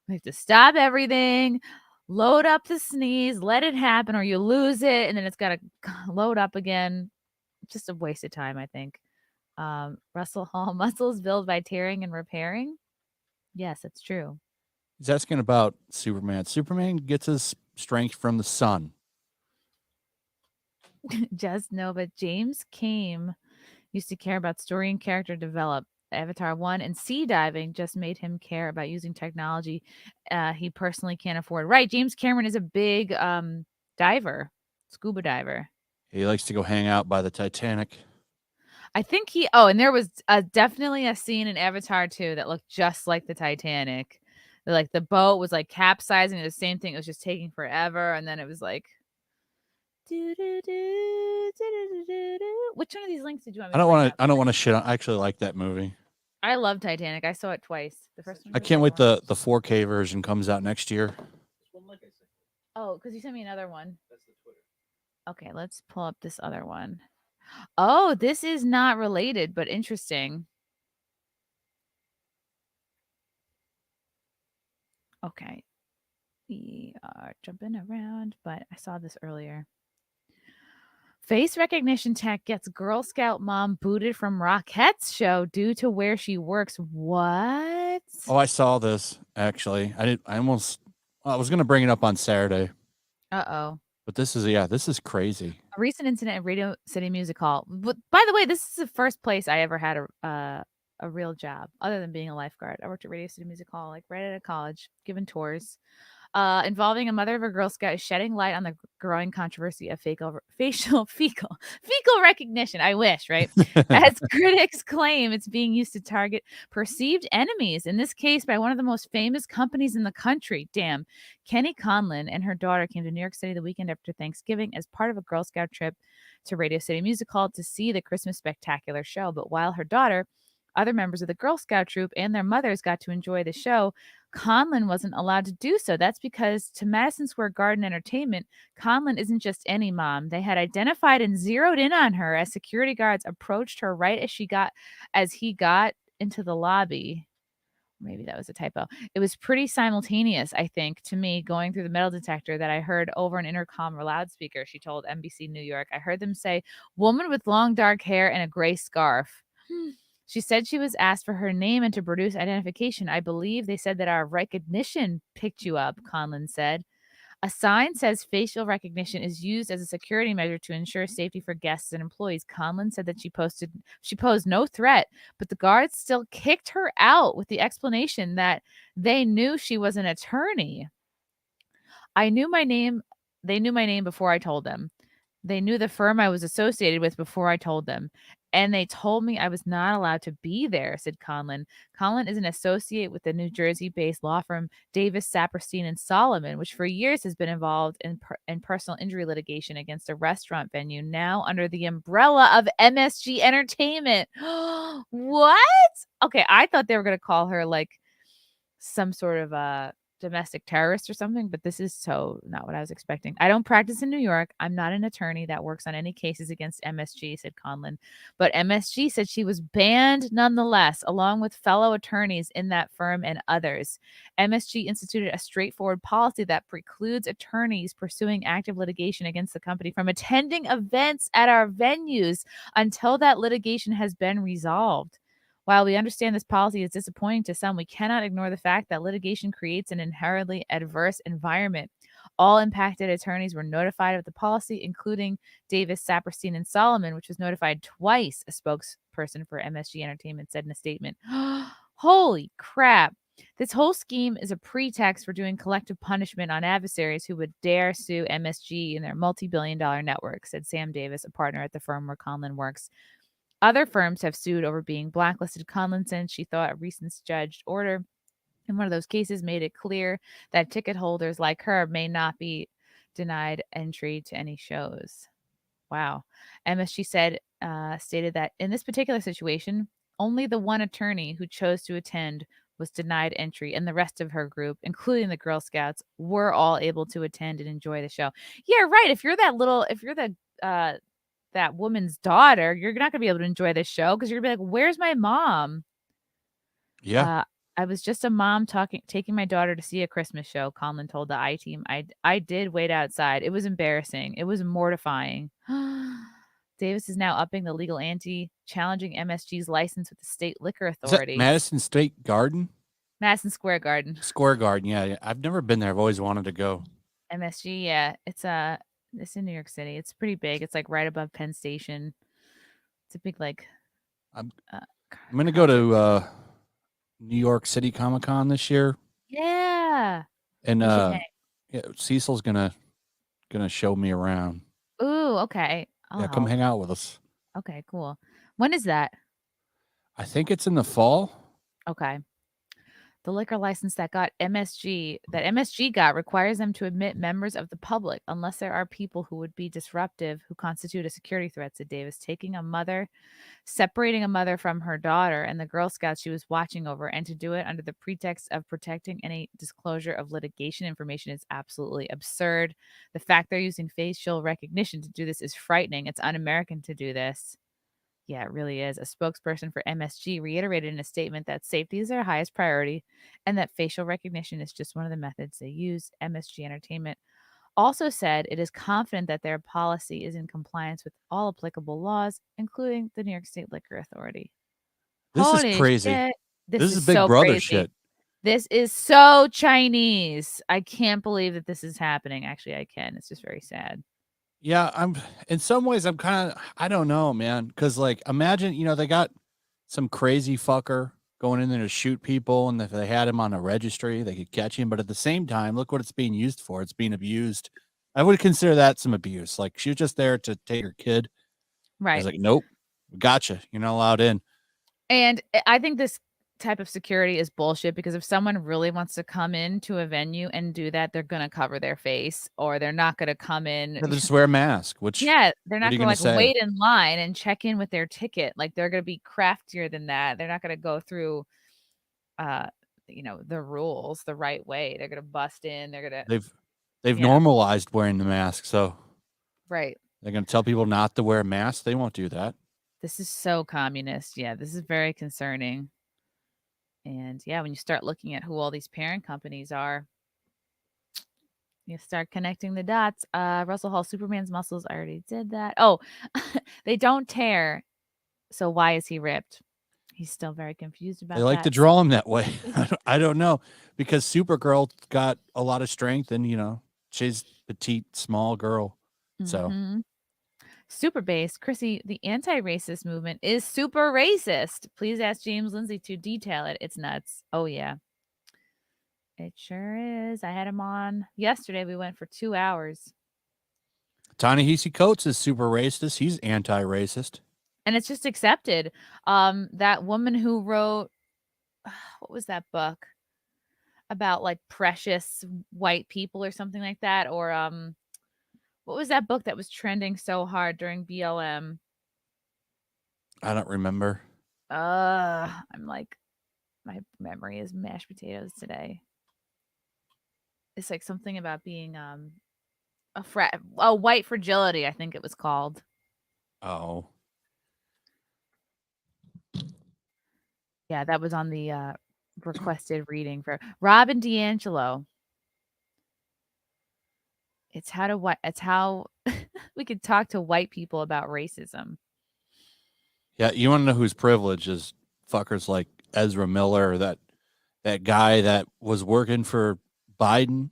Speaker 1: we have to stop everything, load up the sneeze, let it happen, or you lose it, and then it's got to load up again. Just a waste of time, I think. Russell Hall, muscles build by tearing and repairing. Yes, that's true.
Speaker 4: He's asking about Superman. Superman gets his strength from the sun.
Speaker 1: Just know, but James Came used to care about story and character develop. Avatar 1 and sea diving just made him care about using technology he personally can't afford. Right. James Cameron is a big diver, scuba diver.
Speaker 4: He likes to go hang out by the Titanic.
Speaker 1: I think and there was definitely a scene in Avatar 2 that looked just like the Titanic. Like the boat was like capsizing, the same thing. It was just taking forever. And then it was like, which one of these links did you want me to bring up?
Speaker 4: I don't want to shit on. I actually like that movie.
Speaker 1: I love Titanic. I saw it twice. The first one.
Speaker 4: I can't wait the 4K version comes out next year.
Speaker 1: Oh, because you sent me another one. That's the Twitter. Okay, let's pull up this other one. Oh, this is not related, but interesting. Okay. We are jumping around, but I saw this earlier. Face recognition tech gets Girl Scout mom booted from Rockettes show due to where she works. What?
Speaker 4: Oh, I saw this actually. I was going to bring it up on Saturday.
Speaker 1: Uh-oh.
Speaker 4: But this is crazy.
Speaker 1: A recent incident at Radio City Music Hall. But by the way, this is the first place I ever had a real job other than being a lifeguard. I worked at Radio City Music Hall, like right out of college, giving tours. Involving a mother of a Girl Scout is shedding light on the growing controversy of fecal recognition. I wish, right? As critics claim it's being used to target perceived enemies, in this case by one of the most famous companies in the country. Damn. Kenny Conlon and her daughter came to New York City the weekend after Thanksgiving as part of a Girl Scout trip to Radio City Music Hall to see the Christmas Spectacular show. But while her daughter, other members of the Girl Scout troop, and their mothers got to enjoy the show, Conlon wasn't allowed to do so. That's because to Madison Square Garden Entertainment, Conlon isn't just any mom. They had identified and zeroed in on her as security guards approached her right as he got into the lobby. Maybe that was a typo. It was pretty simultaneous, I think, to me going through the metal detector that I heard over an intercom or loudspeaker, she told NBC New York. I heard them say, "Woman with long dark hair and a gray scarf." She said she was asked for her name and to produce identification. I believe they said that our recognition picked you up, Conlon said. A sign says facial recognition is used as a security measure to ensure safety for guests and employees. Conlon said that she posed no threat, but the guards still kicked her out with the explanation that they knew she was an attorney. They knew my name before I told them. They knew the firm I was associated with before I told them. And they told me I was not allowed to be there, said Conlon. Conlon is an associate with the New Jersey-based law firm Davis, Saperstein, and Solomon, which for years has been involved in personal injury litigation against a restaurant venue, now under the umbrella of MSG Entertainment. What? Okay, I thought they were going to call her like some sort of a domestic terrorist or something, but this is so not what I was expecting. I don't practice in New York. I'm not an attorney that works on any cases against MSG, said Conlon. But MSG said she was banned nonetheless, along with fellow attorneys in that firm and others. MSG instituted a straightforward policy that precludes attorneys pursuing active litigation against the company from attending events at our venues until that litigation has been resolved. While we understand this policy is disappointing to some, we cannot ignore the fact that litigation creates an inherently adverse environment. All impacted attorneys were notified of the policy, including Davis, Saperstein, and Solomon, which was notified twice, a spokesperson for MSG Entertainment said in a statement. Holy crap. This whole scheme is a pretext for doing collective punishment on adversaries who would dare sue MSG and their multi-billion-dollar network, said Sam Davis, a partner at the firm where Conlon works. Other firms have sued over being blacklisted. Conlon said she thought a recent judged order in one of those cases made it clear that ticket holders like her may not be denied entry to any shows. Wow. MSG stated that in this particular situation, only the one attorney who chose to attend was denied entry, and the rest of her group, including the Girl Scouts, were all able to attend and enjoy the show. Yeah, right. If you're that woman's daughter, you're not gonna be able to enjoy this show because you're gonna be like, "Where's my mom?"
Speaker 4: Yeah.
Speaker 1: I was just a mom taking my daughter to see a Christmas show, Conlon told the I-Team. I did wait outside. It was embarrassing. It was mortifying. Davis is now upping the legal ante, challenging MSG's license with the state liquor
Speaker 4: Is that
Speaker 1: authority.
Speaker 4: Madison State Garden?
Speaker 1: Madison Square Garden.
Speaker 4: Square Garden, yeah. I've never been there. I've always wanted to go.
Speaker 1: MSG, yeah. It's in New York City. It's pretty big. It's like right above Penn Station. It's a big
Speaker 4: I'm gonna go to New York City Comic Con this year.
Speaker 1: Yeah.
Speaker 4: And
Speaker 1: We should hang.
Speaker 4: yeah, Cecil's gonna show me around.
Speaker 1: Ooh, okay.
Speaker 4: Yeah, come
Speaker 1: Oh,
Speaker 4: hang out with us.
Speaker 1: okay, cool. When is that?
Speaker 4: I think it's in the fall.
Speaker 1: Okay. The liquor license that MSG got requires them to admit members of the public unless there are people who would be disruptive who constitute a security threat, said Davis. Separating a mother from her daughter and the Girl Scouts she was watching over, and to do it under the pretext of protecting any disclosure of litigation information is absolutely absurd. The fact they're using facial recognition to do this is frightening. It's un-American to do this. Yeah, it really is. A spokesperson for MSG reiterated in a statement that safety is their highest priority and that facial recognition is just one of the methods they use. MSG Entertainment also said it is confident that their policy is in compliance with all applicable laws, including the New York State Liquor Authority.
Speaker 4: This
Speaker 1: Holy
Speaker 4: is crazy.
Speaker 1: shit.
Speaker 4: This is Big
Speaker 1: so
Speaker 4: Brother
Speaker 1: crazy.
Speaker 4: shit.
Speaker 1: This is so Chinese. I can't believe that this is happening. Actually, I can. It's just very sad.
Speaker 4: Yeah, in some ways I'm kind of, I don't know, man, because like imagine, they got some crazy fucker going in there to shoot people, and if they had him on a registry, they could catch him. But at the same time, look what it's being used for. It's being abused. I would consider that some abuse. Like she was just there to take her kid. I
Speaker 1: Right.
Speaker 4: was like, nope, gotcha. You're not allowed in.
Speaker 1: And I think this type of security is bullshit because if someone really wants to come in to a venue and do that, they're going to cover their face, or they're not going to come in.
Speaker 4: Yeah, they just wear a mask, which
Speaker 1: Yeah, they're not
Speaker 4: what are you
Speaker 1: going to
Speaker 4: gonna say?
Speaker 1: wait in line and check in with their ticket. Like they're going to be craftier than that. They're not going to go through, the rules the right way. They're going to bust in. They're going to.
Speaker 4: They've
Speaker 1: Yeah.
Speaker 4: normalized wearing the mask, so
Speaker 1: Right.
Speaker 4: they're going to tell people not to wear a mask. They won't do that.
Speaker 1: This is so communist. Yeah, this is very concerning. And yeah, when you start looking at who all these parent companies are, you start connecting the dots. Russell Hall, Superman's muscles. I already did that. Oh, they don't tear. So why is he ripped? He's still very confused about
Speaker 4: They like
Speaker 1: that.
Speaker 4: to draw him that way. I don't know, because Supergirl got a lot of strength, and she's petite, small girl. So
Speaker 1: Mhm. Super base. Chrissy, the anti-racist movement is super racist. Please ask James Lindsay to detail it. It's nuts. Oh yeah. It sure is. I had him on yesterday. We went for 2 hours.
Speaker 4: Ta-Nehisi Coates is super racist. He's anti-racist.
Speaker 1: And it's just accepted. That woman who wrote what was that book about like precious white people or something like that, or what was that book that was trending so hard during BLM?
Speaker 4: I don't remember.
Speaker 1: I'm like, my memory is mashed potatoes today. It's like something about being white fragility, I think it was called.
Speaker 4: Oh,
Speaker 1: Yeah, that was on the requested reading for Robin DiAngelo. It's how we could talk to white people about racism.
Speaker 4: yeah. You want to know who's privileged is fuckers like Ezra Miller, that guy that was working for Biden.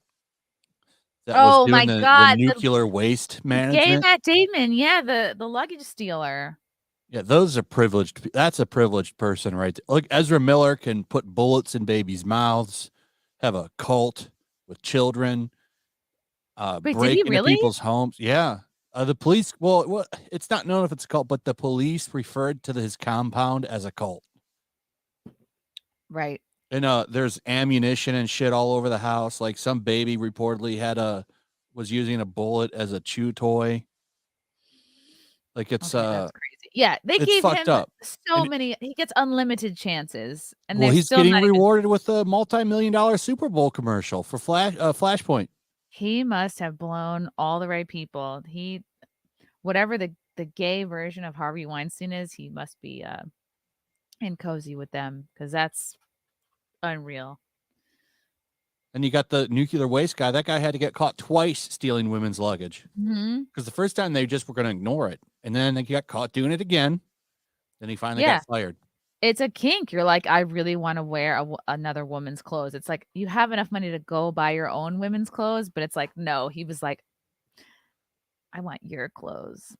Speaker 4: That
Speaker 1: Oh
Speaker 4: was doing
Speaker 1: my
Speaker 4: the
Speaker 1: God, the
Speaker 4: nuclear waste
Speaker 1: Gay
Speaker 4: management.
Speaker 1: Matt Damon, yeah, the luggage stealer.
Speaker 4: Yeah, those are privileged. That's a privileged person right there. Look, Ezra Miller can put bullets in babies' mouths, have a cult with children,
Speaker 1: Wait, did
Speaker 4: break
Speaker 1: he
Speaker 4: into
Speaker 1: really?
Speaker 4: people's homes. Yeah, The police, well, it's not known if it's a cult, but the police referred to his compound as a cult.
Speaker 1: Right.
Speaker 4: And there's ammunition and shit all over the house. Like some baby reportedly was using a bullet as a chew toy. Like it's
Speaker 1: Okay, that's crazy. Yeah, they
Speaker 4: it's
Speaker 1: gave
Speaker 4: fucked
Speaker 1: him
Speaker 4: up.
Speaker 1: so
Speaker 4: And
Speaker 1: many. He gets unlimited chances, and
Speaker 4: well,
Speaker 1: they're
Speaker 4: he's
Speaker 1: still
Speaker 4: getting
Speaker 1: not even.
Speaker 4: rewarded with a multi-million-dollar Super Bowl commercial for Flashpoint.
Speaker 1: He must have blown all the right people. Whatever the gay version of Harvey Weinstein is, he must be in cozy with them because that's unreal.
Speaker 4: And you got the nuclear waste guy. That guy had to get caught twice stealing women's luggage.
Speaker 1: Mm-hmm.
Speaker 4: Because the first time they just were going to ignore it. And then they got caught doing it again. Then he finally got fired.
Speaker 1: It's a kink. You're like, I really want to wear another woman's clothes. It's like, you have enough money to go buy your own women's clothes. But it's like, no, he was like, I want your clothes.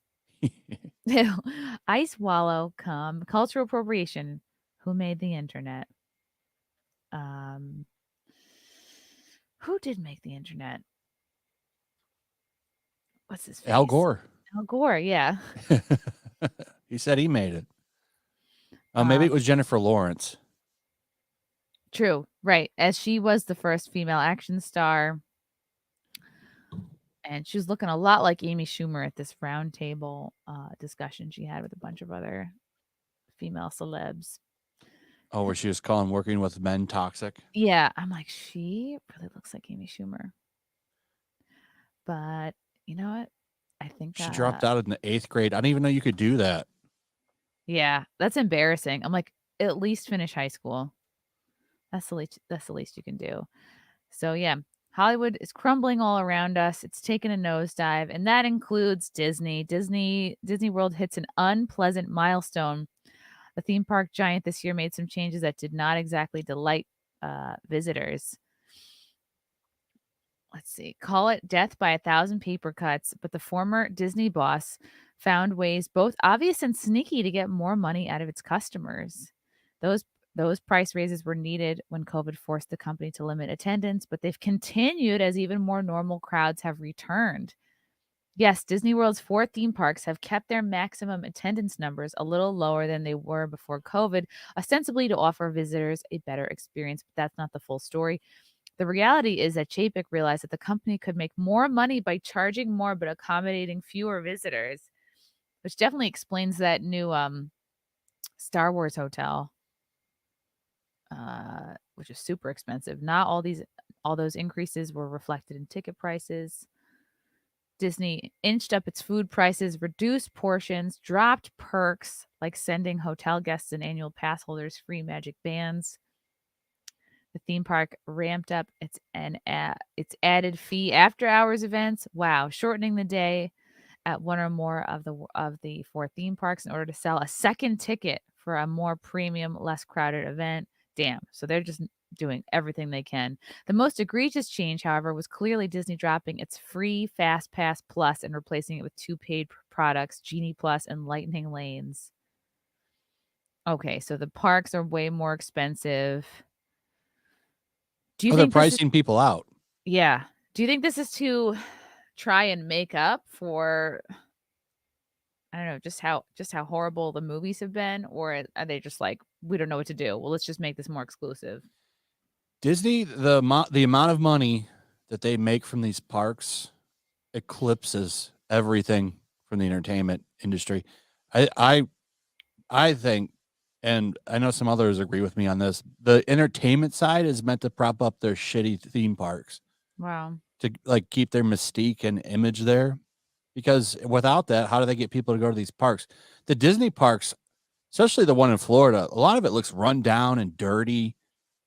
Speaker 1: Ice wallow come cultural appropriation. Who made the internet? Who did make the internet? What's his face?
Speaker 4: Al Gore.
Speaker 1: Al Gore, yeah.
Speaker 4: He said he made it. Maybe it was Jennifer Lawrence.
Speaker 1: True, right. As she was the first female action star. And she was looking a lot like Amy Schumer at this roundtable discussion she had with a bunch of other female celebs.
Speaker 4: Oh, where she was calling working with men toxic?
Speaker 1: Yeah, I'm like, she really looks like Amy Schumer. But you know what? I think
Speaker 4: she dropped out in the 8th grade. I didn't even know you could do that.
Speaker 1: Yeah, that's embarrassing. I'm like, at least finish high school. That's the least you can do. So yeah, Hollywood is crumbling all around us. It's taken a nosedive, and that includes Disney. Disney World hits an unpleasant milestone. The theme park giant this year made some changes that did not exactly delight visitors. Let's see. Call it death by 1,000 paper cuts, but the former Disney boss found ways both obvious and sneaky to get more money out of its customers. Those price raises were needed when COVID forced the company to limit attendance, but they've continued as even more normal crowds have returned. Yes, Disney World's 4 theme parks have kept their maximum attendance numbers a little lower than they were before COVID, ostensibly to offer visitors a better experience, but that's not the full story. The reality is that Chapek realized that the company could make more money by charging more but accommodating fewer visitors, which definitely explains that new Star Wars hotel, which is super expensive. Not all those increases were reflected in ticket prices. Disney inched up its food prices, reduced portions, dropped perks like sending hotel guests and annual pass holders free magic bands. The theme park ramped up its added fee after hours events. Wow, shortening the day at one or more of the 4 theme parks in order to sell a second ticket for a more premium, less crowded event. Damn. So they're just doing everything they can. The most egregious change, however, was clearly Disney dropping its free Fast Pass Plus and replacing it with 2 paid products, Genie Plus and Lightning Lanes. Okay, so the parks are way more expensive. Do you think
Speaker 4: they're pricing people out?
Speaker 1: Yeah. Do you think this is to try and make up for, I don't know, just how horrible the movies have been, or are they just like, we don't know what to do? Well, let's just make this more exclusive.
Speaker 4: Disney, the amount of money that they make from these parks eclipses everything from the entertainment industry. I think, and I know some others agree with me on this, the entertainment side is meant to prop up their shitty theme parks.
Speaker 1: Wow.
Speaker 4: To like keep their mystique and image there. Because without that, how do they get people to go to these parks? The Disney parks, especially the one in Florida, a lot of it looks run down and dirty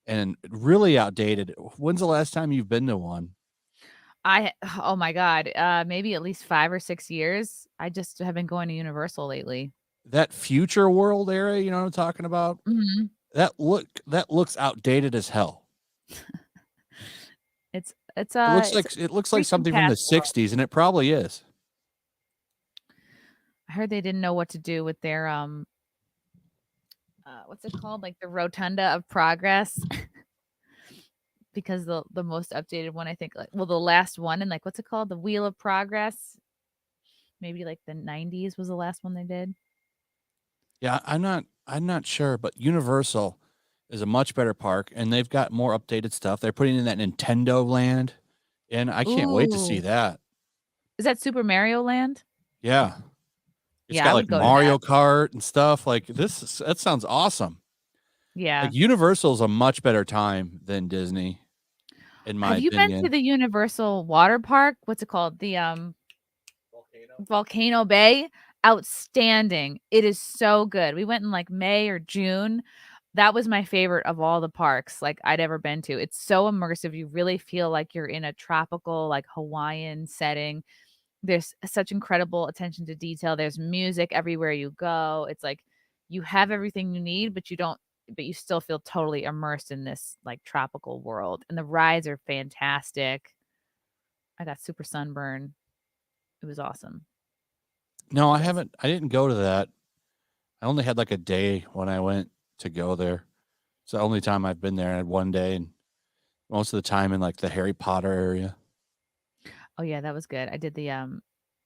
Speaker 4: and really outdated. When's the last time you've been to one?
Speaker 1: Oh my God, maybe at least 5 or 6 years. I just have been going to Universal lately.
Speaker 4: That Future World area, you know what I'm talking about?
Speaker 1: Mm-hmm.
Speaker 4: That looks outdated as hell. It looks like something from the 60s, and it probably is.
Speaker 1: I heard they didn't know what to do with their what's it called? Like the Rotunda of Progress. Because the most updated one, I think, the last one, and like, what's it called? The Wheel of Progress. maybe like the 90s was the last one they did.
Speaker 4: Yeah, I'm not sure, but Universal is a much better park, and they've got more updated stuff. They're putting in that Nintendo Land, and I can't wait to see
Speaker 1: Ooh.
Speaker 4: that.
Speaker 1: Is that Super Mario Land?
Speaker 4: Yeah, it's
Speaker 1: Yeah,
Speaker 4: got
Speaker 1: I
Speaker 4: like
Speaker 1: would go to
Speaker 4: Mario
Speaker 1: that.
Speaker 4: Kart and stuff. Like that sounds awesome.
Speaker 1: Yeah.
Speaker 4: Like Universal's a much better time than Disney, in my
Speaker 1: Have you been to
Speaker 4: opinion.
Speaker 1: the Universal water park? What's it called? The Volcano Bay. Outstanding. It is so good. We went in like May or June. That was my favorite of all the parks like I'd ever been to. It's so immersive. You really feel like you're in a tropical, like Hawaiian setting. There's such incredible attention to detail. There's music everywhere you go. It's like you have everything you need, but you still feel totally immersed in this like tropical world. And the rides are fantastic. I got super sunburn. It was awesome.
Speaker 4: No, I haven't. I didn't go to that. I only had like a day when I went to go there. It's the only time I've been there. I had one day, and most of the time in like the Harry Potter area.
Speaker 1: Oh yeah, that was good. I did the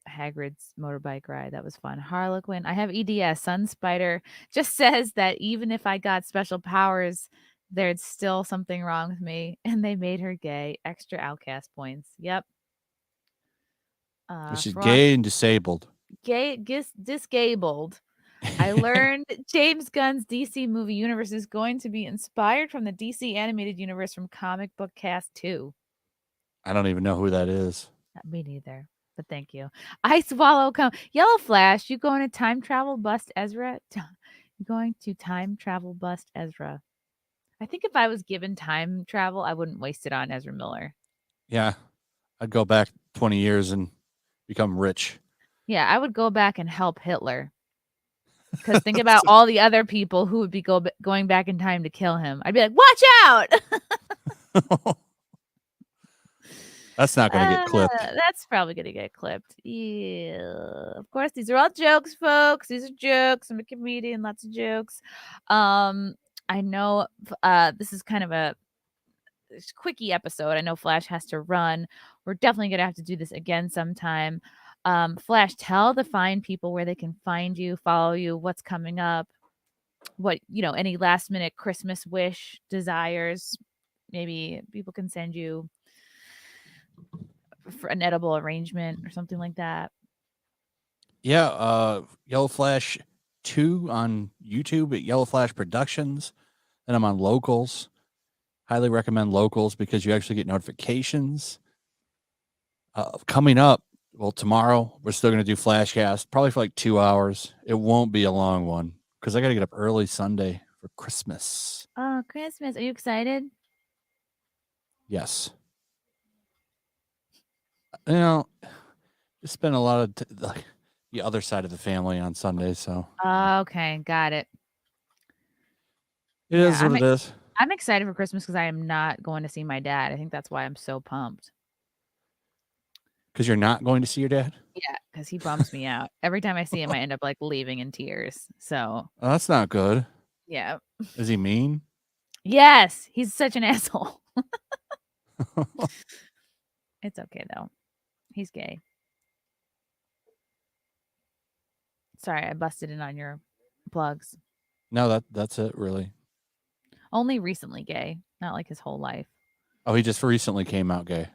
Speaker 1: Hagrid's motorbike ride. That was fun. Harlequin. I have EDS. Sun Spider just says that even if I got special powers, there's still something wrong with me, and they made her gay. Extra outcast points. Yep.
Speaker 4: She's
Speaker 1: Frog
Speaker 4: gay and disabled.
Speaker 1: disgabled. I learned James Gunn's DC movie universe is going to be inspired from the DC animated universe from Comic Book Cast 2.
Speaker 4: I don't even know who that is.
Speaker 1: Me neither. But thank you. I swallow Yellow Flash, you going to time travel bust Ezra? You going to time travel bust Ezra? I think if I was given time travel, I wouldn't waste it on Ezra Miller.
Speaker 4: Yeah, I'd go back 20 years and become rich.
Speaker 1: Yeah, I would go back and help Hitler. Because think about all the other people who would be going back in time to kill him. I'd be like, watch out!
Speaker 4: That's not going to get clipped.
Speaker 1: That's probably going to get clipped. Yeah. Of course, these are all jokes, folks. These are jokes. I'm a comedian. Lots of jokes. I know this is kind of a quickie episode. I know Flash has to run. We're definitely going to have to do this again sometime. Flash, tell the fine people where they can find you, follow you, what's coming up, what, any last minute Christmas wish, desires. Maybe people can send you for an edible arrangement or something like that.
Speaker 4: Yeah, Yellow Flash 2 on YouTube at Yellow Flash Productions. Then I'm on Locals. Highly recommend Locals because you actually get notifications. Coming up, well, tomorrow we're still going to do Flashcast, probably for like 2 hours. It won't be a long one because I got to get up early Sunday for Christmas.
Speaker 1: Oh, Christmas. Are you excited?
Speaker 4: Yes. Just spend a lot of like the other side of the family on Sunday, so.
Speaker 1: Okay, got it.
Speaker 4: It is what it is.
Speaker 1: I'm excited for Christmas because I am not going to see my dad. I think that's why I'm so pumped.
Speaker 4: Because you're not going to see your dad?
Speaker 1: Yeah, because he bums me out. Every time I see him, I end up like leaving in tears. So.
Speaker 4: Oh, that's not good.
Speaker 1: Yeah.
Speaker 4: Is he mean?
Speaker 1: Yes, he's such an asshole. It's okay though. He's gay. Sorry, I busted in on your plugs.
Speaker 4: No, that's it, really.
Speaker 1: Only recently gay, not like his whole life.
Speaker 4: Oh, he just recently came out gay.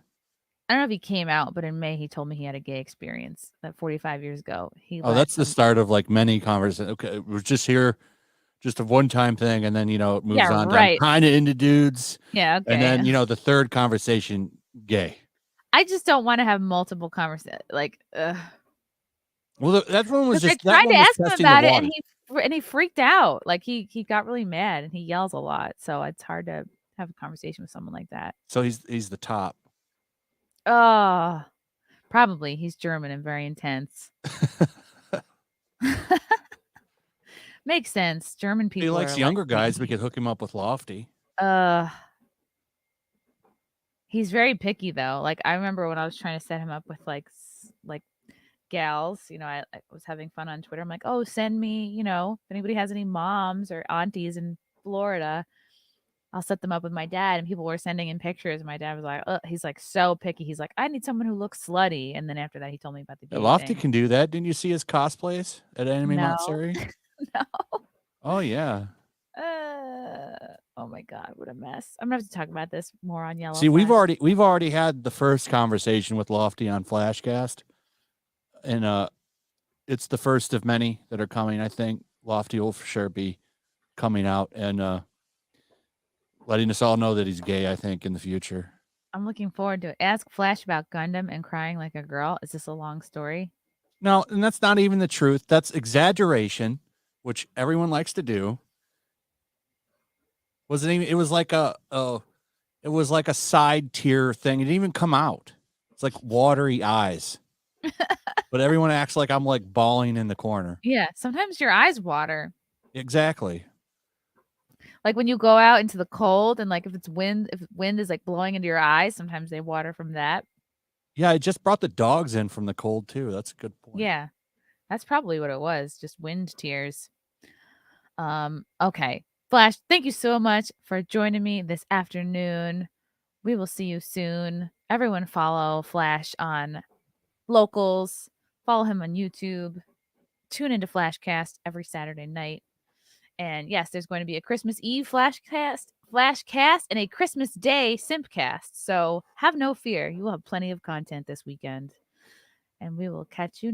Speaker 1: I don't know if he came out, but in May he told me he had a gay experience that 45 years ago.
Speaker 4: That's the start of like many conversations. Okay, we're just here, just a one-time thing, and then it moves on.
Speaker 1: Right.
Speaker 4: Kind of into dudes.
Speaker 1: Yeah, okay.
Speaker 4: And then the third conversation, gay.
Speaker 1: I just don't want to have multiple conversations. Like,
Speaker 4: well, that one was just.
Speaker 1: I tried to ask him about it, and he freaked out. Like he got really mad, and he yells a lot. So it's hard to have a conversation with someone like that.
Speaker 4: So he's the top.
Speaker 1: Oh, probably. He's German and very intense. Makes sense. German people.
Speaker 4: He likes younger guys. We could hook him up with Lofty.
Speaker 1: He's very picky though. Like I remember when I was trying to set him up with like gals, I was having fun on Twitter. I'm like, oh, send me, if anybody has any moms or aunties in Florida. I'll set them up with my dad, and people were sending in pictures. And my dad was like, he's like so picky. He's like, I need someone who looks slutty. And then after that, he told me about the gay
Speaker 4: Lofty
Speaker 1: thing.
Speaker 4: can do that. Didn't you see his cosplays at Anime
Speaker 1: No.
Speaker 4: Mount Surrey?
Speaker 1: No.
Speaker 4: Oh yeah.
Speaker 1: Oh my God, what a mess. I'm gonna have to talk about this more on Yellow.
Speaker 4: See, we've
Speaker 1: Flash.
Speaker 4: already had the first conversation with Lofty on Flashcast, and it's the first of many that are coming. I think Lofty will for sure be coming out and letting us all know that he's gay. I think in the future.
Speaker 1: I'm looking forward to it. Ask Flash about Gundam and crying like a girl. Is this a long story?
Speaker 4: No, and that's not even the truth. That's exaggeration, which everyone likes to do. Wasn't even? It was like it was like a side tier thing. It didn't even come out. It's like watery eyes. But everyone acts like I'm like bawling in the corner.
Speaker 1: Yeah, sometimes your eyes water.
Speaker 4: Exactly.
Speaker 1: Like when you go out into the cold and like if wind is like blowing into your eyes, sometimes they water from that.
Speaker 4: Yeah, I just brought the dogs in from the cold too. That's a good point.
Speaker 1: Yeah. That's probably what it was, just wind tears. Okay. Flash, thank you so much for joining me this afternoon. We will see you soon. Everyone follow Flash on Locals. Follow him on YouTube. Tune into Flashcast every Saturday night. And yes, there's going to be a Christmas Eve Flashcast, and a Christmas Day Simpcast. So have no fear. You will have plenty of content this weekend. And we will catch you